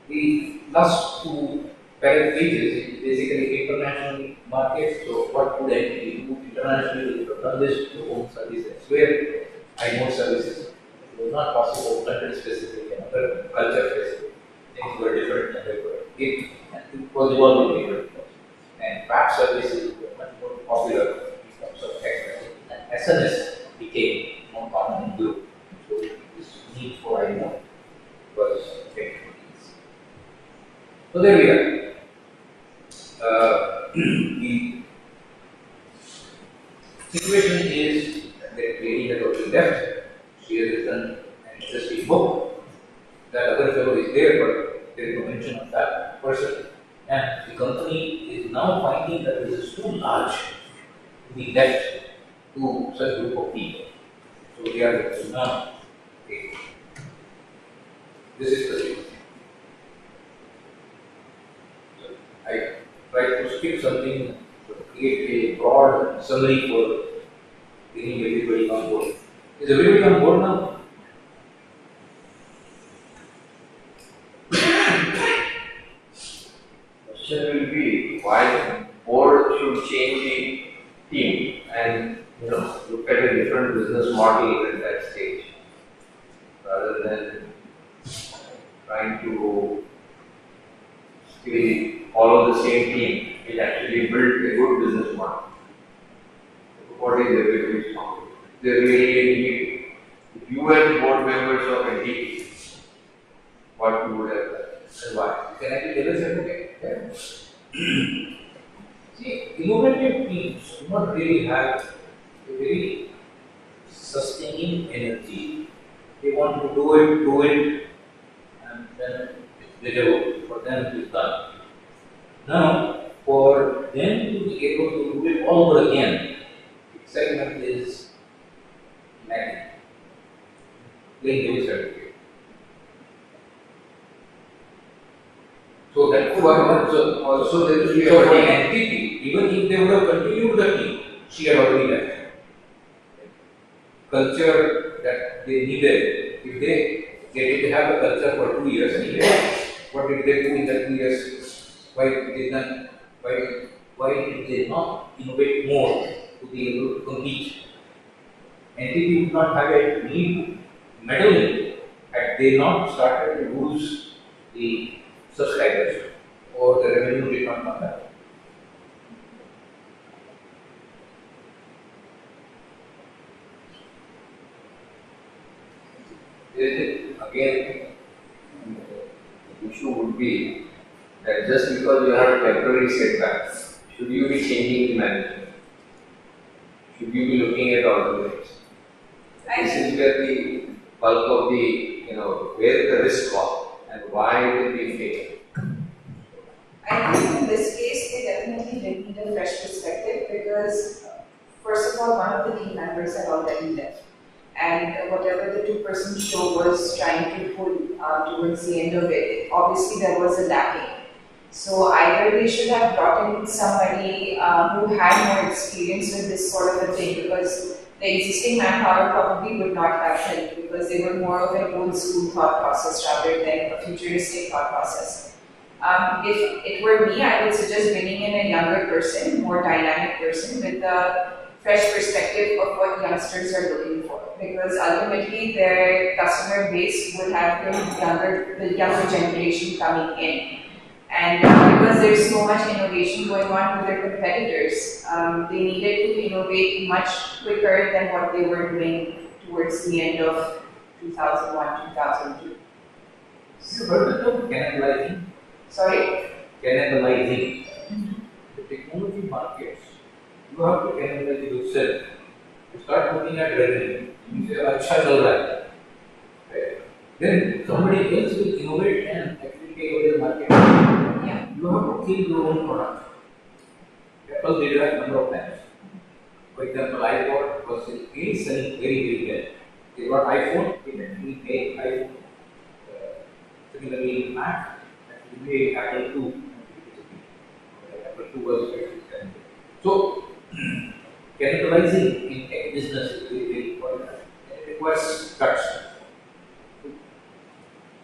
The last two pages is basically international markets. So what could I do internationally? To run this to home services where I know services. It was not possible country specific and other culture specific. Things were different and they were it was evolving different. And web services were much more popular in terms of text messaging. And SMS became more common in Europe. So this need for I know was technical. So there we are. The situation is that the lady has already left. She has written an interesting book. That other fellow is there, but there is no mention of that person. And the company is now finding that this is too large to be left to such a group of people. So they are now, okay. This is the situation. I try to skip something to create a broad summary for getting everybody on board. Is everybody on board now? Question will be why board should change the team and look at a different business model at that stage rather than trying to still follow the same team. It actually built a good business model. What is everybody's model? They really need, if you were the board members of NTT, what you would have done and why? Can I be devil's advocate? Yeah. See, innovative teams do not really have a very sustaining energy. They want to do it, and then it's delivered. For them, it is done. Now, for them to be able to do it all over again, excitement is lacking. Playing devil's advocate. So that also there will be so for an entity, even if they would have continued the team, she had already left. Culture that they needed, if they didn't have a culture for 2 years anyway, what did they do in that 2 years? Why did they not innovate more to be able to compete? Entity would not have a need to meddle in it had they not started to lose the subscribers or the revenue did not come back. Again, the issue would be that just because you have a temporary setback, should you be changing the management? Should you be looking at alternatives? This is where the bulk of the, where the risk was and why it will be fail. I think in this case, they definitely did need a fresh perspective because, first of all, one of the key members had already left. And whatever the two-person show was trying to pull towards the end of it, obviously there was a lacking. So either they should have brought in somebody who had more experience with this sort of a thing, because the existing manpower probably would not have helped, because they were more of an old school thought process rather than a futuristic thought process. If it were me, I would suggest bringing in a younger person, more dynamic person with a fresh perspective of what youngsters are looking for, because ultimately their customer base would have been the younger generation coming in. And because there's so much innovation going on with their competitors, they needed to innovate much quicker than what they were doing towards the end of 2001, 2002. You heard the term cannibalizing? Sorry? Cannibalizing. The technology markets, you have to cannibalize yourself. You start looking at revenue. You say, "Acha chal raha hai." Right? Then somebody else will innovate and actually take over the market. Yeah. You have to kill your own product. Apple did that a number of times. For example, iPod was really selling very, very well. They got iPhone, it actually made iPhone. Similarly, Mac actually made Apple II. Apple II was actually selling. So, cannibalizing in tech business is very, very important. It requires guts.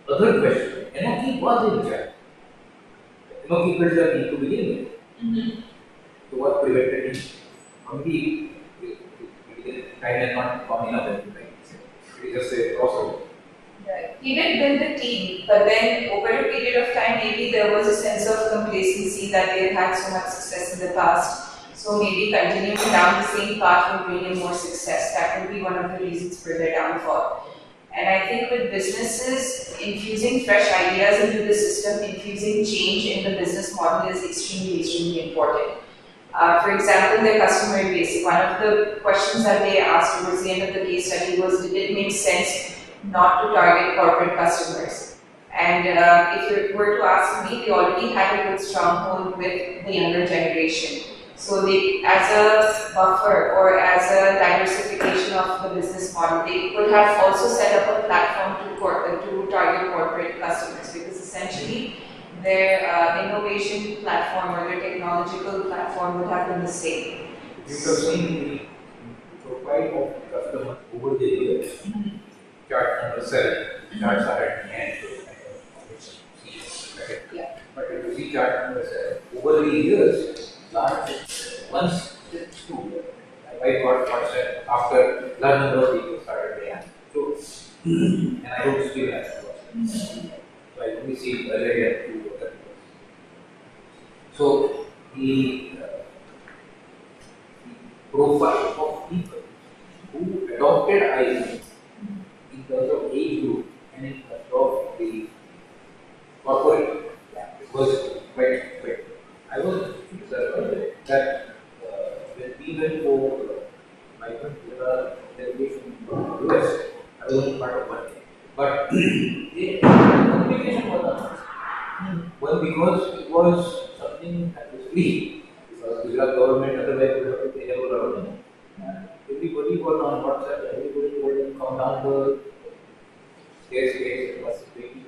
Other question, Enoki was in charge. Enoki built that need to begin with. So what prevented him? Maybe time has not gone enough, right? We just say also. Right. He did build the team, but then over a period of time, maybe there was a sense of complacency that they had so much success in the past. So maybe continuing down the same path will bring in more success. That would be one of the reasons for their downfall. And I think with businesses, infusing fresh ideas into the system, infusing change in the business model is extremely, extremely important. For example, their customer base. One of the questions that they asked towards the end of the case study was, did it make sense not to target corporate customers? And if you were to ask me, they already had a good stronghold with the younger generation. So they, as a buffer or as a diversification of the business model, they could have also set up a platform to target corporate customers, because essentially their innovation platform or their technological platform would have been the same. You have seen the profile of the customer over the years. Chart number 7, charts are at the end. Yeah. But if you see chart number 7, over the years, once it's true, I got WhatsApp after large number of people started there. So, and I don't still have WhatsApp. So I only see whether I have 2 other people. So the profile of people who adopted IoT in terms of age group and in terms of the corporate was quite. I was surprised that when we went for migrant delegation in US, I was part of one. But the communication was not. One, because it was something that was free, because Gujarat government otherwise would have to pay a lot of money. Everybody was on WhatsApp, everybody told them come down the stairs, was making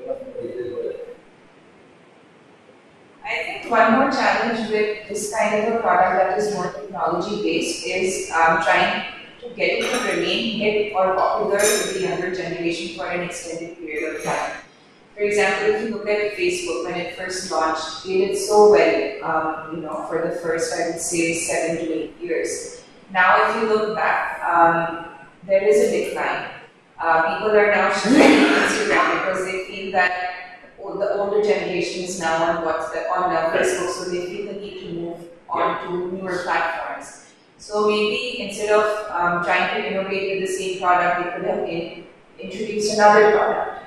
I think one more challenge with this kind of a product that is more technology based is trying to get it to remain hip or popular with the younger generation for an extended period of time. For example, if you look at Facebook when it first launched, it did so well, for the first, I would say, 7 to 8 years. Now, if you look back, there is a decline. People are now shifting to Instagram because they feel that the older generation is now on Facebook, so they feel the need to move on to newer platforms. So maybe instead of trying to innovate with the same product, they could have introduced another product.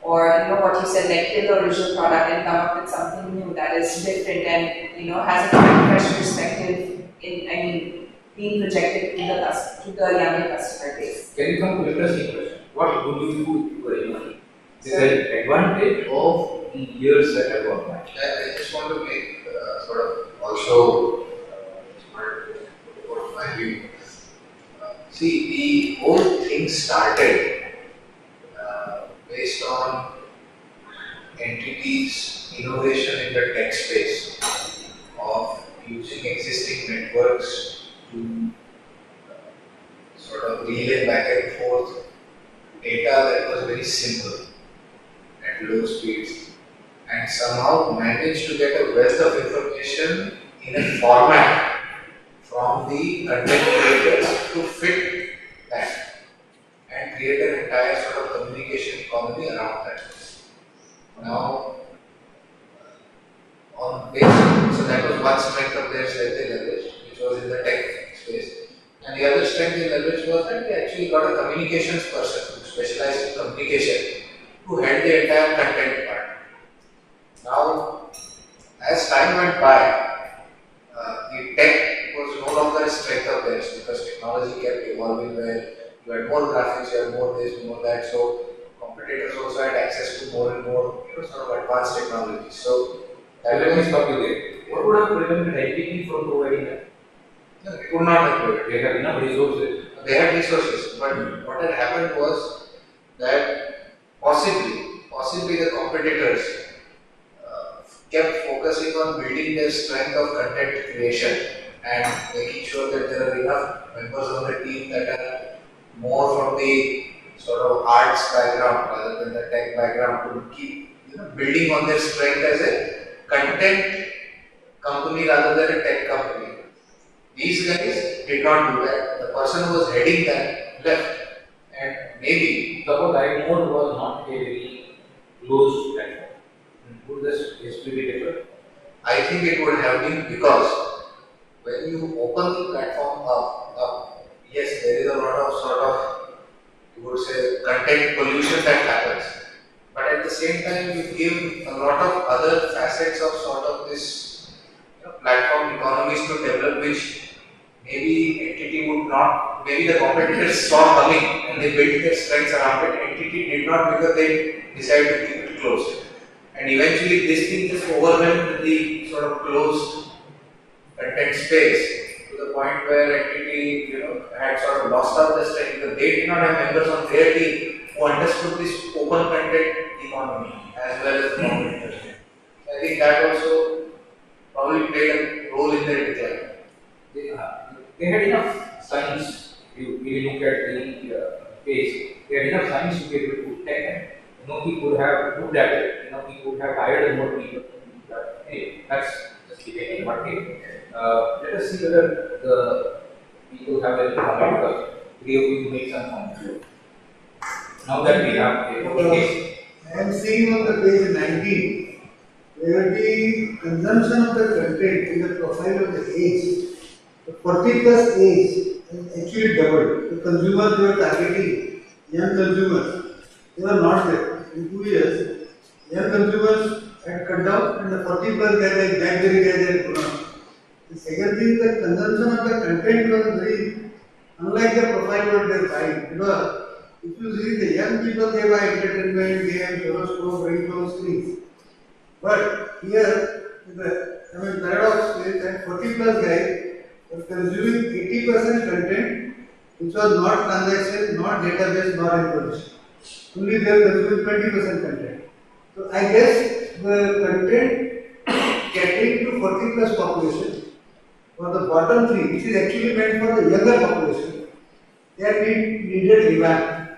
or what you said, like kill the original product and come up with something new that is different and has a fresh perspective being projected to the younger customer base. Can you come to interesting question? What would you do if you were young? This is an advantage of the years that have gone by. I just want to make sort of also my view. See, the whole thing started based on entities' innovation in the tech space of using existing networks to sort of relay back and forth data that was very simple at low speeds and somehow managed to get a wealth of information in a format from the content creators to fit that and create an entire sort of communication economy around that. Now, on base, so that was one strength of their leverage, which was in the tech space. And the other strength they leverage was that they actually got a communications person who specialized in communication who held the entire content part. Now, as time went by, the tech was no longer a strength of theirs because technology kept evolving where you had more graphics, you had more this, more that. So competitors also had access to more and more sort of advanced technology. So Let me stop you there. What would have prevented IPT from providing that? no, it would not have provided. They have enough resources. They had resources, but what had happened was that possibly the competitors kept focusing on building their strength of content creation and making sure that there are enough members on the team that are more from the sort of arts background rather than the tech background to keep building on their strength as a content company rather than a tech company. These guys did not do that. The person who was heading that left, and maybe Suppose iMode was not a very closed platform. Would this history be different? I think it would have been because when you open the platform up, yes, there is a lot of sort of, you would say, content pollution that happens. But at the same time, you give a lot of other facets of sort of this platform economies to develop, which maybe entity would not, maybe the competitors saw coming and they built their strengths around it. Entity did not because they decided to keep it closed. And eventually this thing just overwhelmed the sort of closed content space to the point where entity had sort of lost out the strength because they did not have members on their team who understood this open content economy as well as the competitors. So I think that also probably played a role in their decline. They had enough science. If you look at the case, they had enough science to be able to put tech. He could have looked at it. He could have hired more people. Hey, that's just debating. But let us see whether the people have any comment because we will make some comments. Now that we have a case. I am seeing on the page 19 where the consumption of the content in the profile of the age, the 40 plus age has actually doubled. The consumers they were targeting, young consumers, they were not there. In 2 years, young consumers had cut down and the 40 plus guys like BlackBerry guys had gone up. The second thing, the consumption of the content was very unlike the profile what they are buying. Because if you see the young people, they buy entertainment, games, horoscope, ringtone, screens. But here, the paradox is that 40 plus guys were consuming 80% content which was not transaction, not database, not information. Only they are consuming 20% content. So I guess the content catering to 40 plus population for the bottom three, which is actually meant for the younger population, they are needed revamp.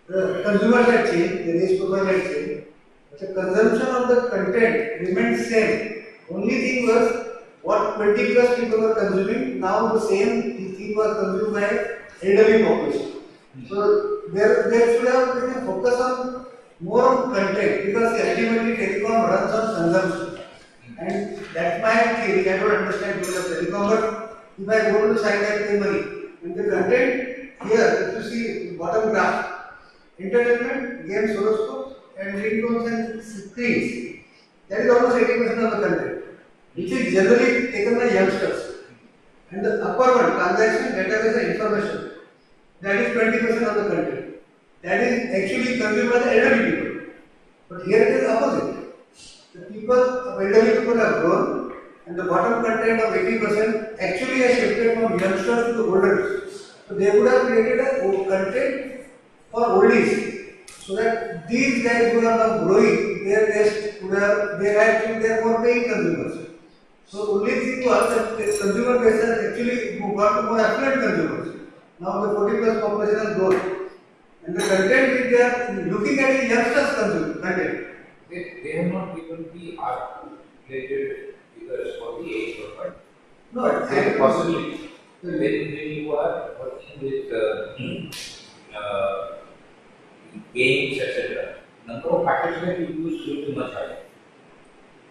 The consumers had changed, the race profile had changed, but the consumption of the content remained same. Only thing was what 20 plus people were consuming, now the same thing was consumed by elderly population. So there should have been a focus on more on content because ultimately telecom runs on consumption. And that's my theory. I don't understand because of telecom, but if I go to the site, I pay money. And the content here, if you see bottom graph, entertainment, games, horoscopes, and ringtones and screens. That is almost 80% of the content, which is generally taken by youngsters. And the upper one, transaction, database and information, that is 20% of the content. That is actually consumed by the elderly people. But here it is opposite. The people, elderly people have grown, and the bottom content of 80% actually has shifted from youngsters to the older. So they would have created a content for oldies, so that these guys who are now growing, their taste would have, they are more paying consumers. So only thing was that the consumer base has actually got to more affluent consumers. Now the 40 plus population has grown. And the content which they are looking at is youngsters content. They have not given the articulated figures for the age profile. No, But there is possibility. When you are working with games, etc., number of packets that you use will be much higher.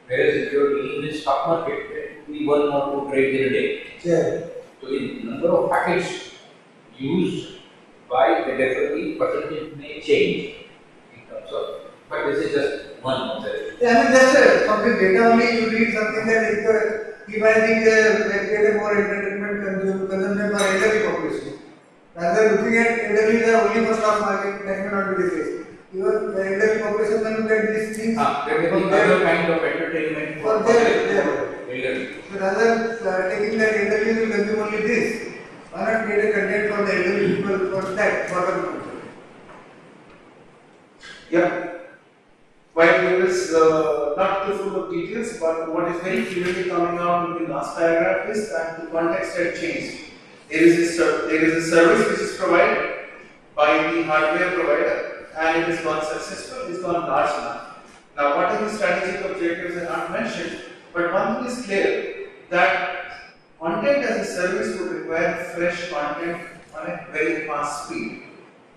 Whereas if you are dealing with stock market, it will be one or two trades in a day. yeah. So the number of packets used by the definitely percentage may change in terms of, but this is just one concept. Yeah, I mean just something data only you read something that if I think create a more entertainment consumption for elderly population. Rather than looking at elderly only for stock market, that may not be the case. Even the elderly population can look at these things. There may be other kind of entertainment For their elderly. So rather taking that elderly will consume only this, why not create a content for the elderly people for that bottom? Yeah. While there is not too full of details, but what is very clearly coming out in the last paragraph is that the context had changed. There is a service which is provided by the hardware provider, and it has gone successful, it's gone large enough. Now, what are the strategic objectives are not mentioned, but one thing is clear, that content as a service would require fresh content on a very fast speed.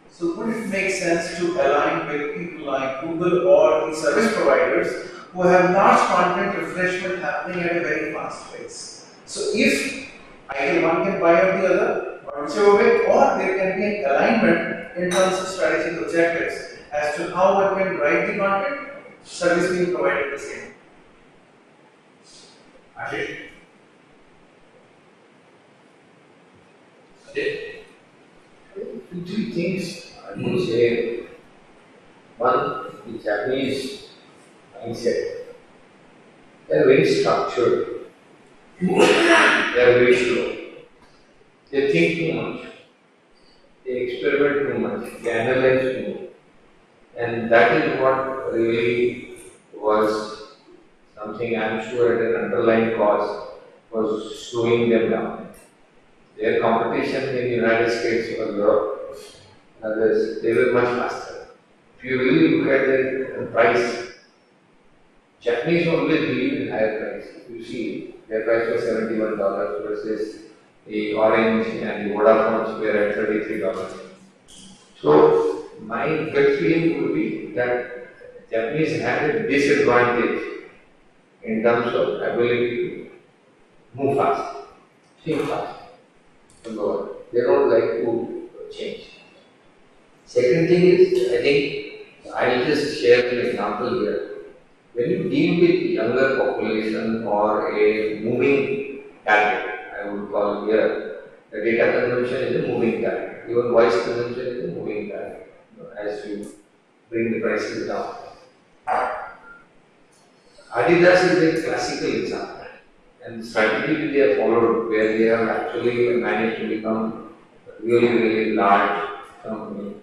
So would it make sense to align with people like Google or the service providers who have large content refreshment happening at a very fast pace? So if either one can buy out the other, or whichever way, or there can be an alignment in terms of strategic objectives as to how one can drive the content, service being provided the same. Ashish? Two things I would say. One, the Japanese mindset. They are very structured. They are very slow. They think too much. They experiment too much. They analyze too much. And that is what really was something I'm sure at an underlying cause was slowing them down. Their competition in the United States or Europe, others, they were much faster. If you really look at the price, Japanese always believe in higher price. You see, their price was $71 versus the Orange and the Vodafone were at $33. So my gut feeling would be that Japanese had a disadvantage in terms of ability to move fast, think fast. They don't like to change. Second thing is, I think I'll just share an example here. When you deal with younger population or a moving target, I would call here, the data consumption is a moving target. Even voice consumption is a moving target as you bring the prices down. Adidas is a classical example. And the strategy they have followed, where they have actually managed to become a really, really large company.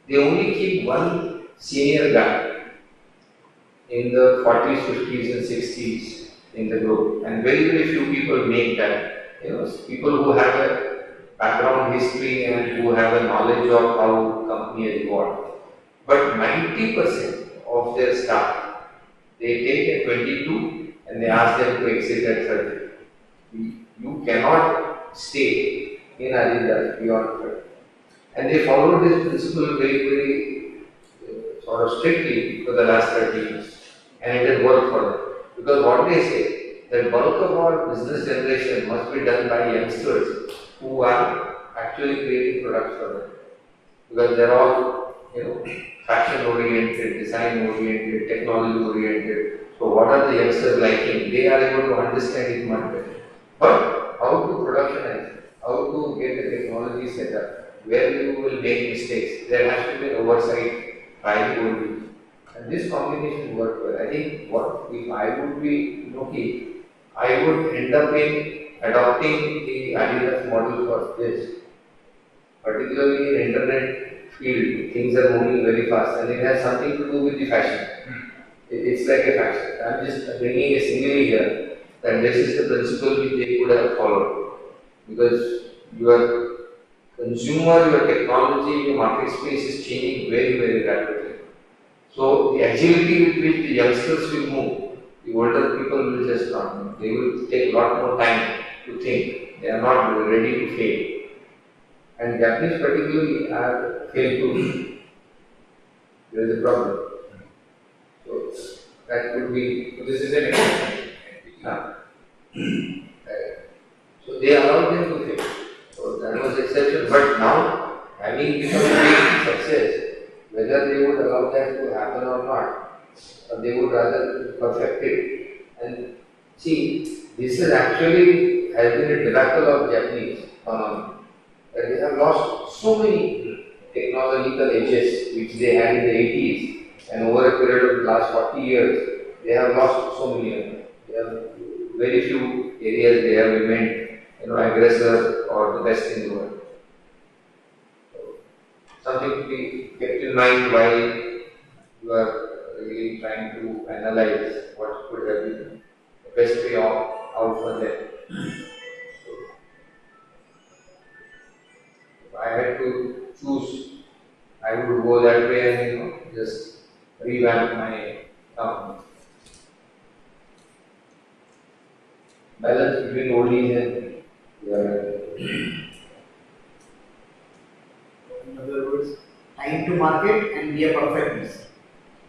They only keep one senior guy in the 40s, 50s, and 60s in the group, and very, very few people make that. People who have a background history and who have a knowledge of how company has evolved. But 90% of their staff, they take a 22. And they ask them to exit at 30. You cannot stay in Adidas beyond 30. And they followed this principle very, very sort of strictly for the last 30 years. And it has worked for them. Because what they say, that bulk of our business generation must be done by youngsters who are actually creating products for them. Because they're all fashion oriented, design oriented, technology oriented. So what are the youngsters liking? They are able to understand it much better. But how to productionize, how to get the technology set up, where you will make mistakes, there has to be an oversight by the old people. And this combination worked well. I think what if I would be Noki, I would end up in adopting the Adidas model for this. Particularly in internet field, things are moving very fast and it has something to do with the fashion. It's like a fashion. I'm just bringing a simile here that this is the principle which they could have followed. Because your consumer, your technology, your market space is changing very, very rapidly. So the agility with which the youngsters will move, the older people will just not move. They will take a lot more time to think. They are not ready to fail. And Japanese particularly are fail-proof. There is a problem. So that could be. So this is an exception. So they allowed them to fail. So that was exception. But now, having become a big success, whether they would allow that to happen or not, or they would rather perfect it. And see, this is actually has been a debacle of Japanese economy. That they have lost so many technological edges which they had in the 80s, and over a period of the last 40 years, they have lost so many of them. They have very few areas they have remained, aggressor or the best in the world. So, something to be kept in mind while you are really trying to analyze what could have been the best way out for them. I had to choose, I would go that way and just revamp my balance between oldies and In other words, time to market and be a perfectionist.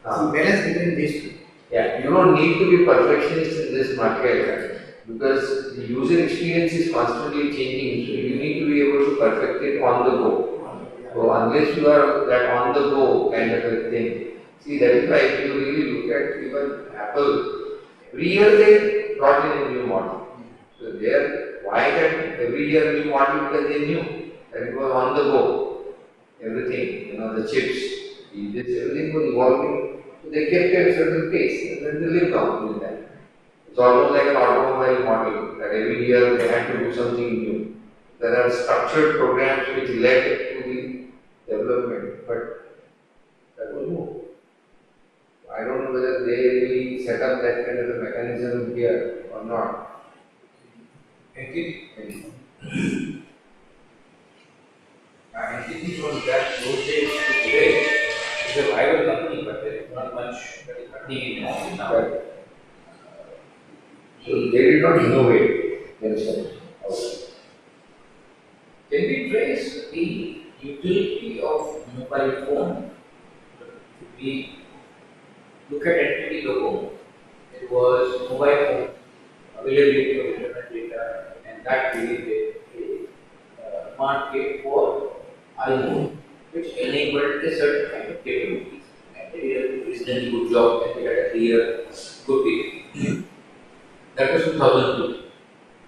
Some balance between these two. Yeah, you don't need to be perfectionist in this market because the user experience is constantly changing, so you need to be able to perfect it on the go. So unless you are that on the go kind of a thing, see that is why if you really look at even Apple, every year they brought in a new model. So why that every year new model? Because they knew that it was on the go. Everything, the chips, everything was evolving. So they kept at a certain pace and then they lived on with that. It's almost like an automobile model that every year they had to do something new. There are structured programs which led to the development, but that was new. I don't know whether they really set up that kind of a mechanism here or not. NTT from that those days to today is a rival company, but there is not much happening in it now. Right. So they did not innovate themselves. Can we trace the utility of mobile phone? If we look at NTT logo, it was mobile phone, availability of internet data, and that created a market for iPhone, which enabled a certain kind of capabilities. And they did a reasonably good job, and they had a clear, good picture. That was 2002.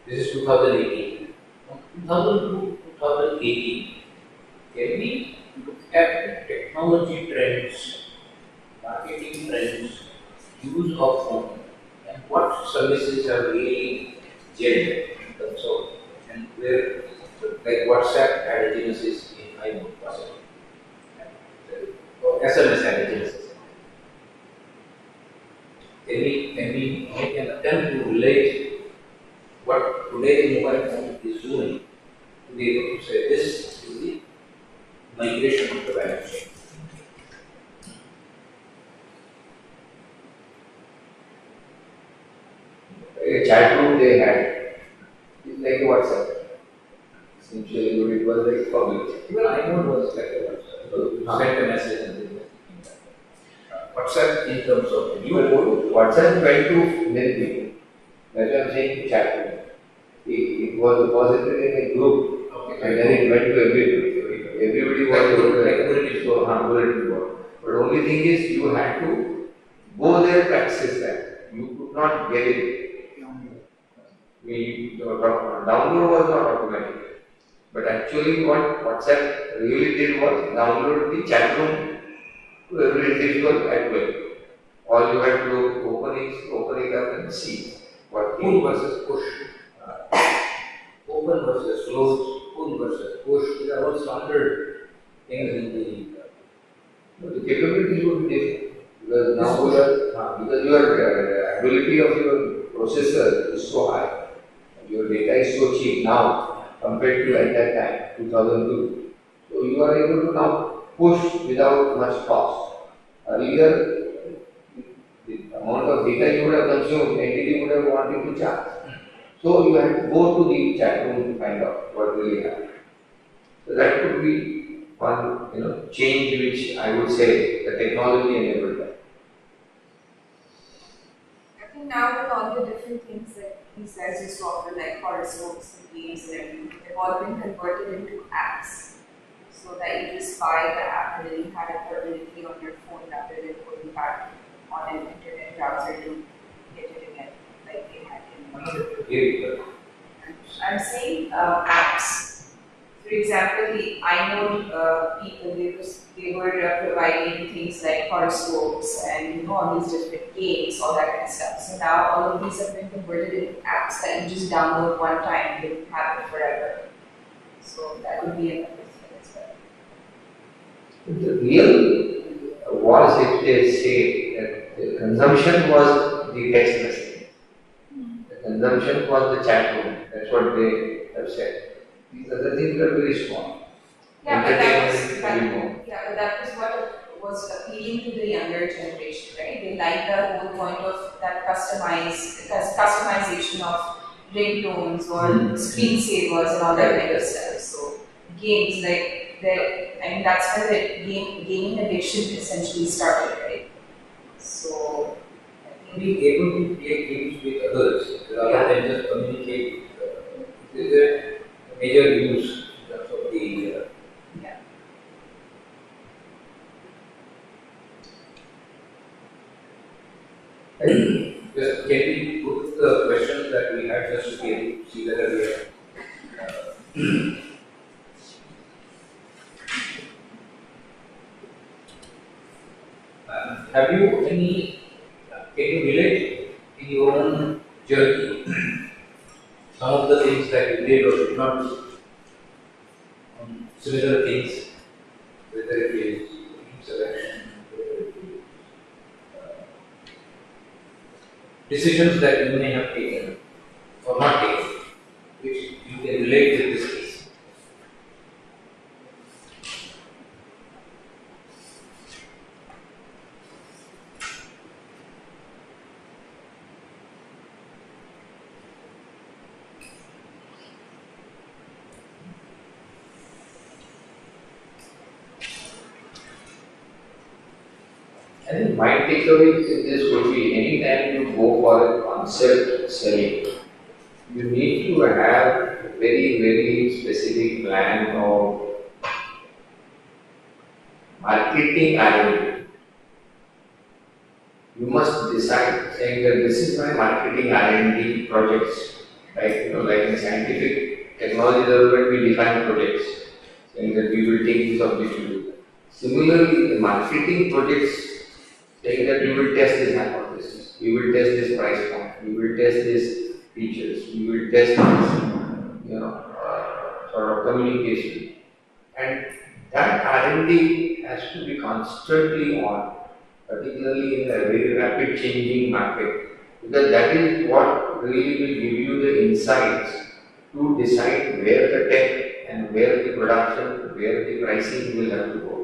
This is 2018. From 2002 to 2018, can we look at the technology trends, marketing trends, use of phone, and what services are really generated in terms of, and where, like WhatsApp had a genesis in iPhone, or SMS had a genesis. Can we make an attempt to relate what today's mobile phone is doing to be able to say this is the migration of the value chain? A chat room they had, it's like WhatsApp. Essentially, it was like public. Even iPhone was like a WhatsApp. So you send a message and then WhatsApp in terms of the new code. WhatsApp went to many people. That's why I'm saying chat room. It was deposited in a group, and then it went to everybody. everybody was able to like bulletin board. But only thing is you had to go there to access that. You could not get it. Download was not automatic. But actually what WhatsApp really did was download the chat room to every individual at will. All you had to do open it up and see what Pull versus push. Open versus close, pull versus push. These are all standard things in the capabilities would be different. Because now because your ability of your processor is so high. Your data is so cheap now compared to at that time, 2002. So you are able to now push without much cost. Earlier, the amount of data you would have consumed, entity would have wanted to charge. So you had to go to the chat room to find out what really happened. So that could be one change which I would say the technology enabled that. I think now with all the different things that these guys used to offer, like horoscopes and games and everything, they've all been converted into apps. So that you just buy the app and then you have it permanently on your phone rather than going back on an internet browser to get it again, like they had in. I'm saying apps. For example, I know people, they were providing things like horoscopes and all these different games, all that kind of stuff. So now all of these have been converted into apps that you just download one time and you have it forever. So that would be another thing as well. The real was, if they say that the consumption was the text message. The consumption was the chat room. That's what they have said. These other things are very small. Yeah, but that was what was appealing to the younger generation, right? They like the whole point of that customization of ringtones or screensavers and all that kind of stuff. So games that's where the gaming addiction essentially started, right? So being able to play games with others rather than just communicate is a major use in terms of the Just can we put the questions that we had just to see whether we are have you any, can you relate in your own journey some of the things that you did or did not do, similar things, whether it is selection, whether it is decisions that you may have taken or not taken, which you can relate with this case? I think my takeaway in this would be anytime you go for a concept selling, you need to have a very, very specific plan of marketing R&D. You must decide saying that this is my marketing R&D projects. Like like in scientific technology development, we define projects, saying that we will take this object to do that. Similarly, the marketing projects saying that we will test this hypothesis, we will test this price point, we will test these features, we will test this, sort of communication, and that R&D has to be constantly on, particularly in a very rapid changing market, because that is what really will give you the insights to decide where the tech and where the production, where the pricing will have to go.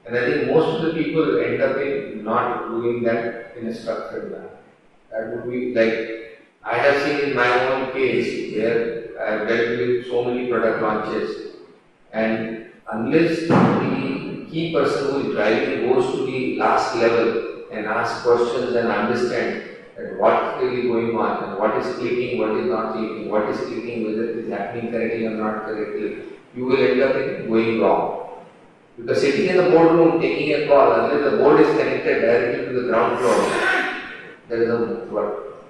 And I think most of the people end up in not doing that in a structured manner. That would be like, I have seen in my own case where I have dealt with so many product launches, and unless the key person who is driving goes to the last level and asks questions and understand at what is really going on and what is clicking, what is not clicking, what is clicking, whether it is happening correctly or not correctly, you will end up in going wrong. Because sitting in the boardroom taking a call, unless the board is connected directly to the ground floor, there is no work.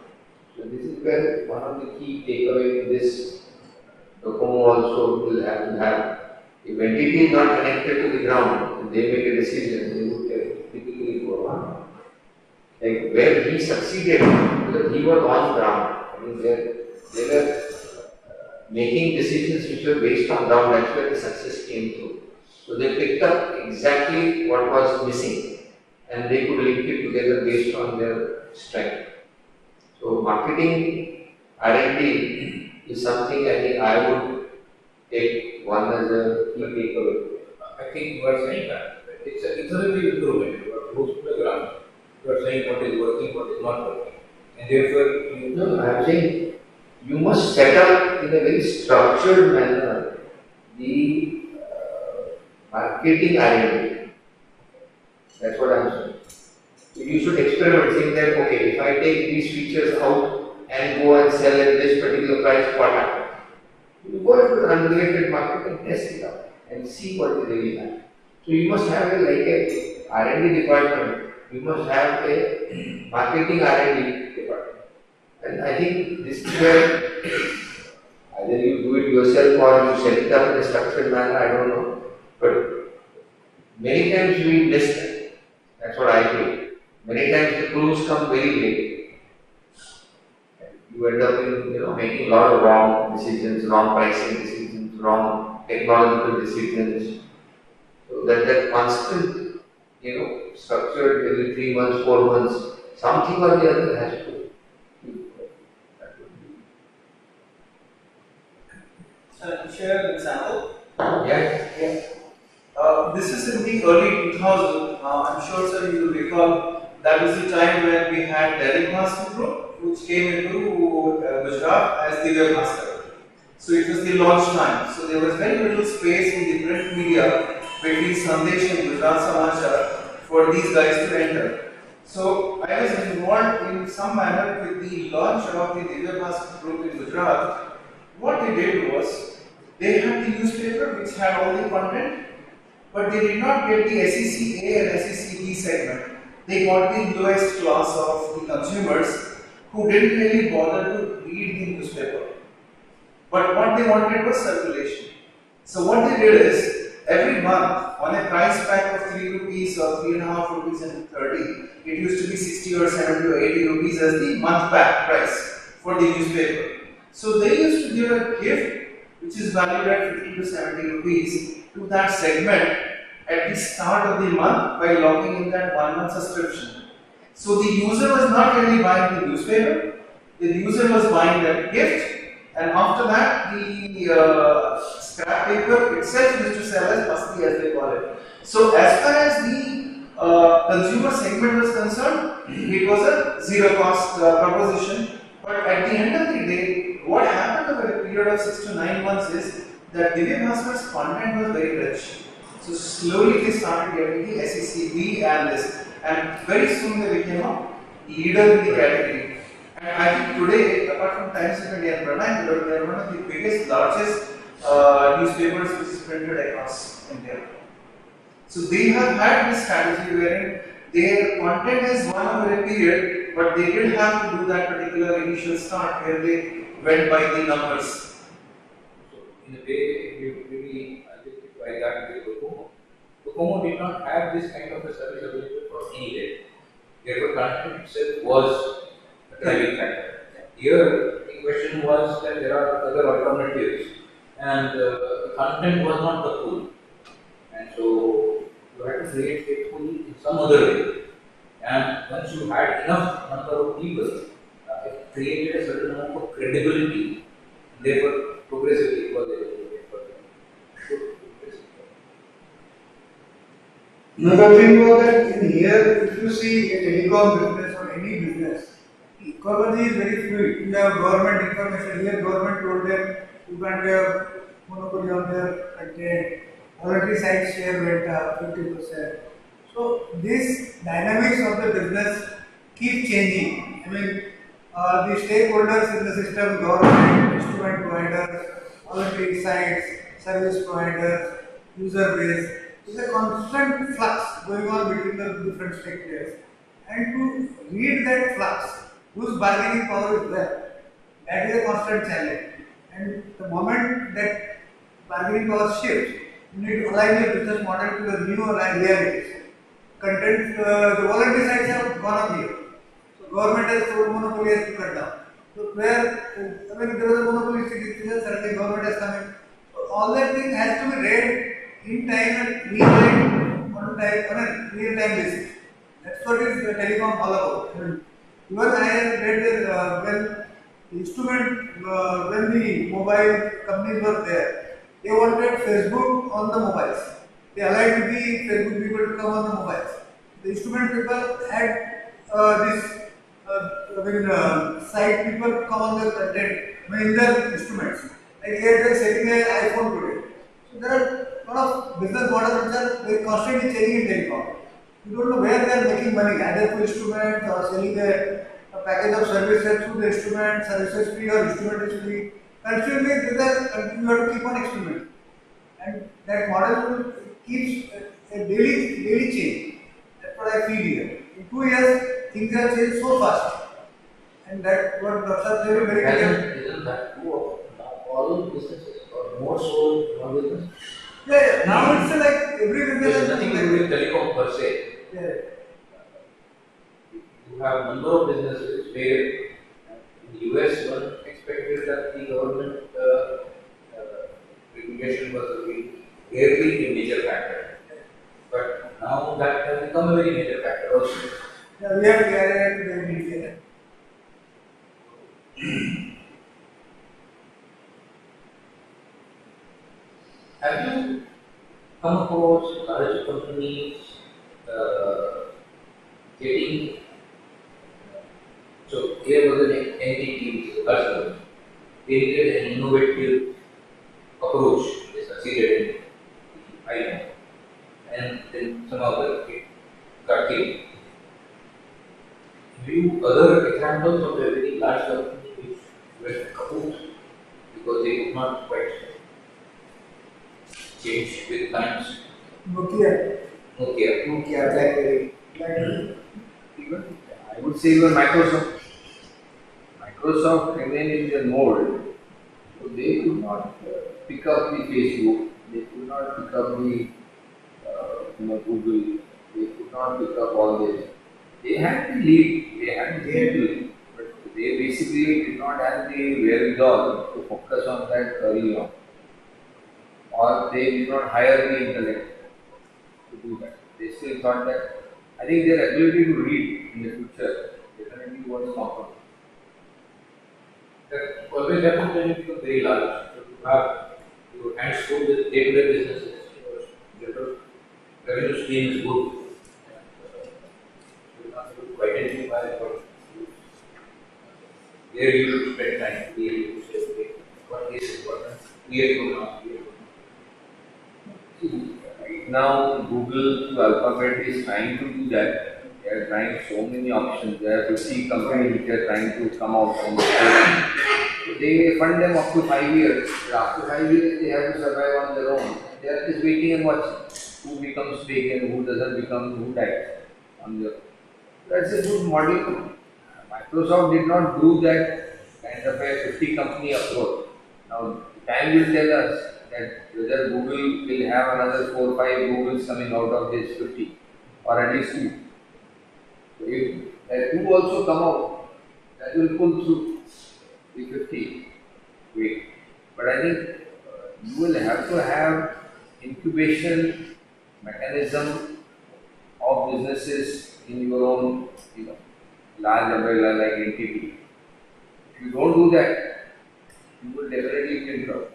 So this is where one of the key takeaways in this Docomo also will have to have, if entity is not connected to the ground and they make a decision, they would typically go on. Like where he succeeded, because he was on ground. I mean, they were making decisions which were based on ground, that's where the success came through. So they picked up exactly what was missing and they could link it together based on their strength. So marketing R&D is something I think I would take one as a key takeaway. I think you are saying that it's a iterative improvement. You are close to the ground. You are saying what is working, what is not working, and therefore you. No, I am saying you must set up in a very structured manner the marketing R&D. That's what I am saying. You should experiment, saying that okay, if I take these features out and go and sell at this particular price, what happens? You go into unrelated market and test it out and see what is really happening. So you must have a R&D department. You must have a marketing R&D department. And I think this is where either you do it yourself or you set it up in a structured manner, I don't know. But many times we miss that. That's what I feel. Many times the clues come very late. You end up in making a lot of wrong decisions, wrong pricing decisions, wrong technological decisions. So that constant structured every 3 months, 4 months, something or the other has to. Share an example. Yeah. This is in the early 2000s. I'm sure, sir, you will recall that was the time when we had Derek Master Group, which came into Gujarat as the web master. So it was the launch time. So there was very little space in the print media between Sandesh and Gujarat Samachar for these guys to enter. So I was involved in some manner with the launch of the Divya Master Group in Gujarat. What they did was, they had the newspaper which had all the content, but they did not get the SEC A and SEC B segment. They got the lowest class of the consumers who didn't really bother to read the newspaper. But what they wanted was circulation. So what they did is, every month on a price pack of 3 rupees or 3.5 rupees and 30, it used to be 60 or 70 or 80 rupees as the month pack price for the newspaper. So they used to give a gift which is valued at 50 to 70 rupees to that segment at the start of the month by locking in that 1 month subscription. So the user was not really buying the newspaper, the user was buying that gift, and after that the scrap paper itself used to sell as pasti as they call it. So as far as the consumer segment was concerned, it was a zero cost proposition. But at the end of the day, what happened over a period of 6 to 9 months is that Divya Bhaskar's content was very rich. So slowly they started getting the SECB and this, and very soon they became a leader in the category. And I think today, apart from Times of India and Pranay, they are one of the biggest, largest newspapers which is printed across India. So they have had this strategy wherein their content is one over a period, but they did have to do that particular initial start where they went by the numbers. So in a way, we really identify that with Docomo. Docomo did not have this kind of a service available for any day. Therefore, content itself was a driving factor. Here, the question was that there are other alternatives, and the content was not the pool. And so, you had to create a pool in some other way. And once you had enough number of people, it created a certain amount of credibility. Therefore, progressively it was able to get further. Another thing was that in here, if you see a telecom business or any business, ecology is very fluid. You have government information. Here, government told them you can't have monopoly on their content. Already site share went up 50%. So these dynamics of the business keep changing. I mean, the stakeholders in the system, government, instrument providers, voluntary sites, service providers, user base, is a constant flux going on between the different stakeholders. And to read that flux, whose bargaining power is there, that is a constant challenge. And the moment that bargaining power shifts, you need to align your business model to the new realities. Content, the voluntary sites have gone up here. So government has told monopoly has to cut down. So where, I mean, there was a monopolistic decision, suddenly government has come in. So all that thing has to be read in time and real-time, on real-time basis. That's what is the telecom all about. Even I have read that when the instrument, when the mobile companies were there, they wanted Facebook on the mobiles. They allowed the Facebook people to come on the mobiles. The instrument people had site people come on the content, in their instruments. Like here they are selling an iPhone today. So there are a lot of business models which are very constantly changing in telecom. You don't know where they are making money, either through instruments or selling a package of services through the instrument, services fee or instrument is free. Constantly, you have to keep on experimenting. And that model keeps a daily change. That's what I feel here. In 2 years, things have changed so fast. And that what Dr. Said very clear. Isn't that true of now all businesses or more so small business? Yeah. Now it's like every business There is has nothing to do with telecom per se. Yeah. You have a number of businesses where in the US one expected that the government regulation was rarely a major factor. But now that has become a very major factor also. Yeah, we have to carry the media. Have you come across large companies getting so here was an entity, customer. They needed an innovative approach. They succeeded in item, and then some other got killed. Do you other examples of a very large company which went kaput because they could not quite change with times? Nokia, BlackBerry. Even I would say even Microsoft. Microsoft remained in their mold, so they could not pick up the Facebook, they could not pick up the Google, they could not pick up all this. They had the lead, they had the ability, but they basically did not have the wherewithal to focus on that early on, or they did not hire the intellect to do that. They still thought that. I think their ability to read in the future definitely was not on. That always happens when you become very large. So you have your hands full with day-to-day businesses, your general revenue stream is good. You are not able to identify where you should spend time, where you should say, what is important, where you not, where you not. Right now, Google to Alphabet is trying to do that. They are trying so many options. There are 50 companies which are trying to come out from the space. They fund them up to 5 years. But after 5 years, they have to survive on their own. They are just waiting and watching who becomes big and who doesn't become, who dies on their own. That's a good model. Microsoft did not do that kind of a 50 company approach. Now, time will tell us that whether Google will have another 4 or 5 Googles coming out of this 50 or at least 2. So if that 2 also come out, that will pull through the 50 weight. But I think you will have to have incubation mechanism of businesses in your own, large umbrella like entity. If you don't do that, you will definitely be in trouble.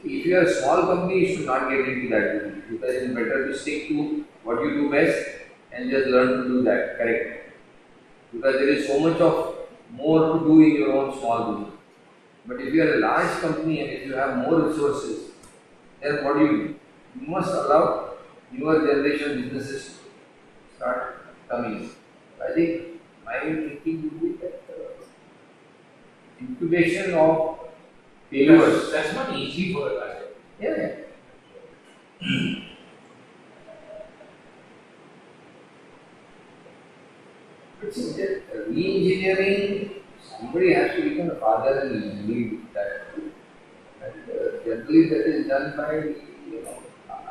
If you are a small company, you should not get into that business because it's better to stick to what you do best and just learn to do that correctly. Because there is so much of more to do in your own small business. But if you are a large company and if you have more resources, then what do? You must allow newer generation businesses to start coming. I think my thinking would be that incubation of failures. That's not easy for us. Yeah. But see, that re-engineering, somebody has to become a father and lead that. And generally that is done by,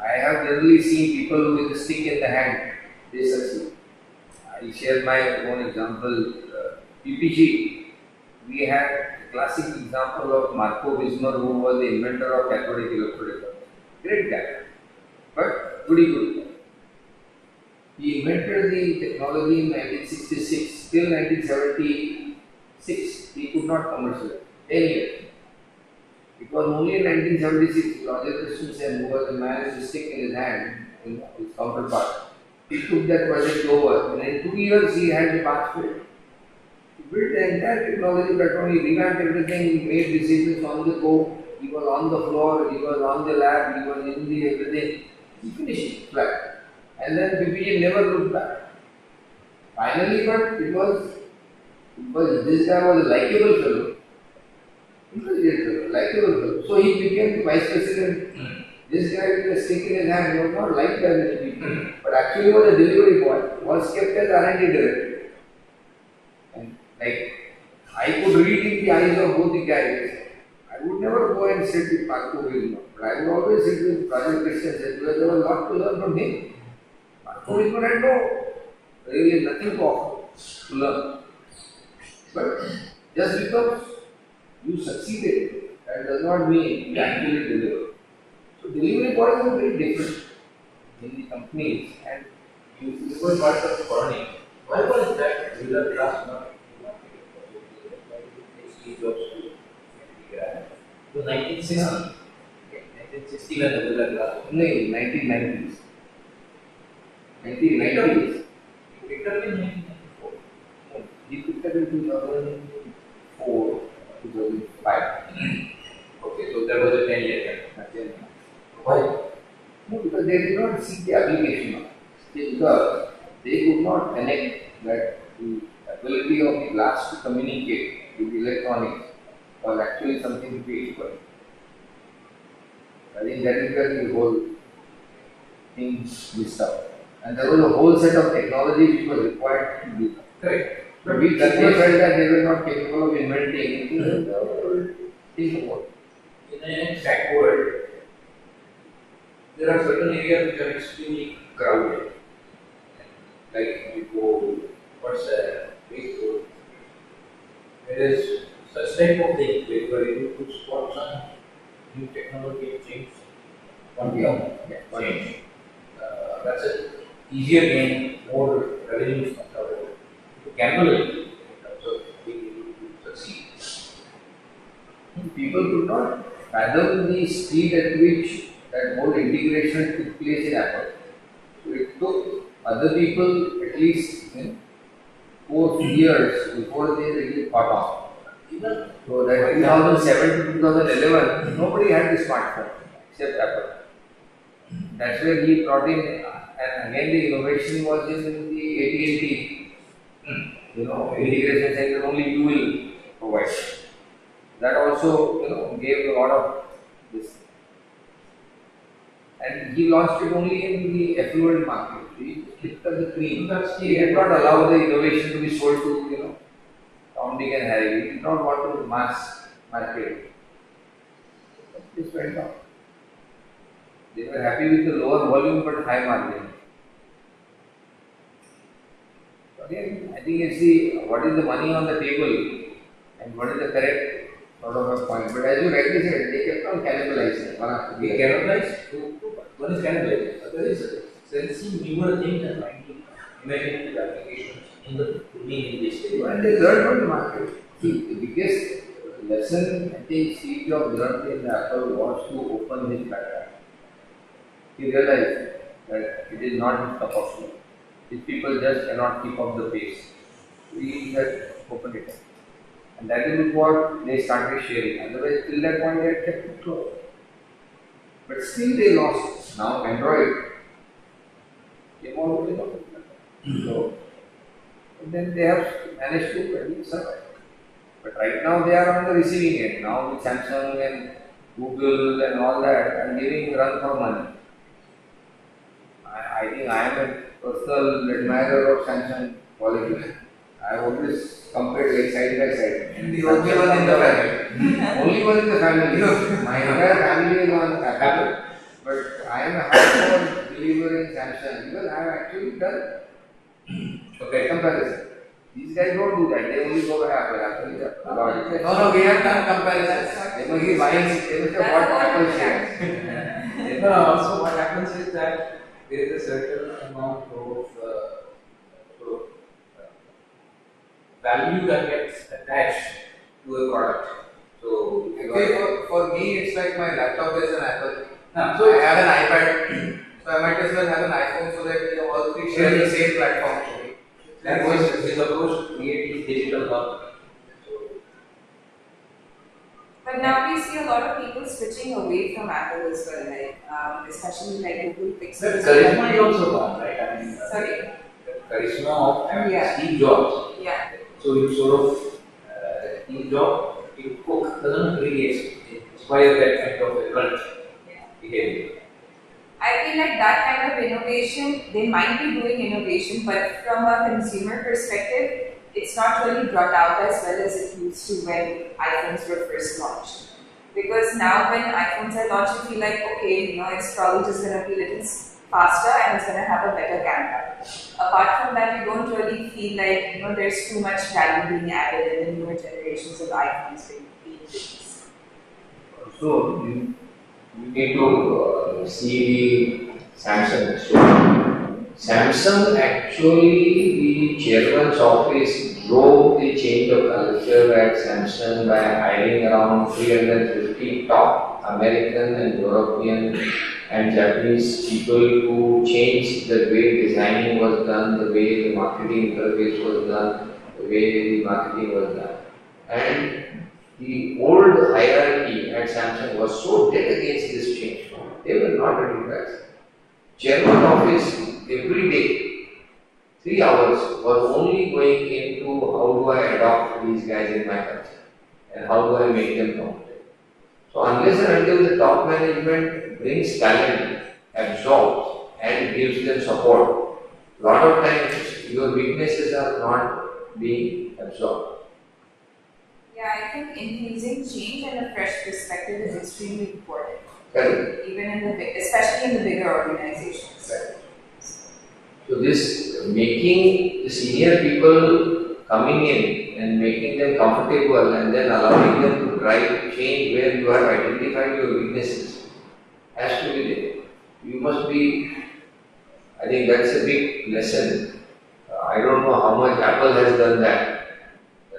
I have generally seen people with a stick in the hand, they succeed. I share my own example. PPG, we had a classic example of Marco Wismar, who was the inventor of cathodic electrode. Great guy, but pretty good. He invented the technology in 1966, till 1976, he could not commercialize. 10 years. It was only in 1976, Roger Christensen, who was a man with a stick in his hand, his counterpart, he took that project over, and in 2 years he had the path built. He built the entire technology platform, he revamped everything, he made decisions on the go, he was on the floor, he was on the lab, he was in the everything. He finished it flat. And then PPG never looked back. Finally, but it was this guy was a likable fellow. Intelligent fellow, likable fellow. So he became the vice president. This guy with a stick in his hand was not liked by many people, but actually was a delivery boy, was kept as R&D director. And like, I could read in the eyes of both the guys. I would never go and sit with Marco Wismar, but I would always sit with Roger Christensen because there was a lot to learn from him. Marco Wismar had really nothing to offer to learn. But just because you succeeded, that does not mean you actually deliver. So delivery boys are very different in the companies, and You were part of the colony. Why was that ruler class not? It was 1960. 1960 when the ruler class. no, 1990s. 1990s. You picked up in 1994. He picked up in 2004, 2005. Okay, so there was a 10-year gap. Why? No, because they did not see the application of it. Because they could not connect that the ability of the glass to communicate with electronics was actually something to be equal. I think that is where the whole thing missed out. And there was a whole set of technology which was required to do that. Correct. But we felt that they were not capable of inventing think about it. In a tech world, there are certain areas which are extremely crowded. Like you go WhatsApp, Facebook. There is such type of thing where you are able to spot some new technology change. Change. That's an easier gain, more revenues to gamble in terms of being able to succeed. People could not fathom the speed at which that whole integration took place in Apple. So it took other people at least 4 years before they really caught on. So that 2007 to 2011, nobody had the smartphone except Apple. That's where he brought in, and again the innovation was in the AT&T, integration center only you will provide. That also, gave a lot of this. And he launched it only in the affluent market. He picked up the cream. He did not allow the innovation to be sold to, Tom, Dick and Harry. He did not want to mass market. This went down. They were happy with the lower volume but high margin. Again, I think it's what is the money on the table and what is the correct sort of a point. But as you rightly said, they kept on cannibalizing. They cannibalize. One is cannibalizing, other is sensing newer things and trying to imagine the applications in the domain in this area. And they learn from the market. See, the biggest lesson I think Steve Jobs learned in Apple was to open his platform. He realized that it is not his cup of tea. These people just cannot keep up the pace. We had opened it up. And that is what they started sharing. Otherwise, till that point, they had kept it closed. But still, they lost. Now, Android came out with it. So, and then they have managed to survive. But right now they are on the receiving end. Now with Samsung and Google and all that, and giving run for money. I think I am a personal admirer of Samsung quality. I always compared like side by side. And the only one in the family. Only one in the family. My entire family is on Apple. But I am a hardcore believer in Samsung because I have actually done a comparison. These guys don't do that. They only go by Apple. Apple is a lot. No, we have done comparisons. They must be buying. They must have bought Apple shares. No, also what happens is that there is a certain amount of value that gets attached to a product. So, Okay, for me, it's like my laptop is an Apple. so I have an iPad, so I might as well have an iPhone so that we all three share the same platform. that was his approach to create this digital hub. But now we see a lot of people switching away from Apple as well, like especially like Google The Pixel. charisma is also gone, right? I mean, Sorry. the charisma of Yeah. Steve Jobs. Yeah. So you sort of Steve Jobs, you cook doesn't really inspire that kind of a cult behavior. I feel like that kind of innovation, they might be doing innovation, but from a consumer perspective, it's not really brought out as well as it used to when iPhones were first launched. Because now when iPhones are launched, you feel like, okay, it's probably just going to be a little faster and it's going to have a better camera. Apart from that, you don't really feel like, there's too much value being added in the newer generations of iPhones being released. So you need to see the Samsung. So Samsung actually, the chairman's office drove the change of culture at Samsung by hiring around 350 top American and European and Japanese people who changed the way designing was done, the way the marketing interface was done, the way the marketing was done. And the old hierarchy at Samsung was so dead against this change. They were not ready to accept. Chairman office every day, 3 hours was only going into how do I adopt these guys in my culture and how do I make them comfortable. So unless and until the top management brings talent, absorbs and gives them support, a lot of times your weaknesses are not being absorbed. Yeah, I think infusing change and a fresh perspective is extremely important. Correct. Even especially in the bigger organizations. So this making the senior people coming in and making them comfortable and then allowing them to drive change where you have identified your weaknesses has to be there. You must be, I think that's a big lesson. I don't know how much Apple has done that.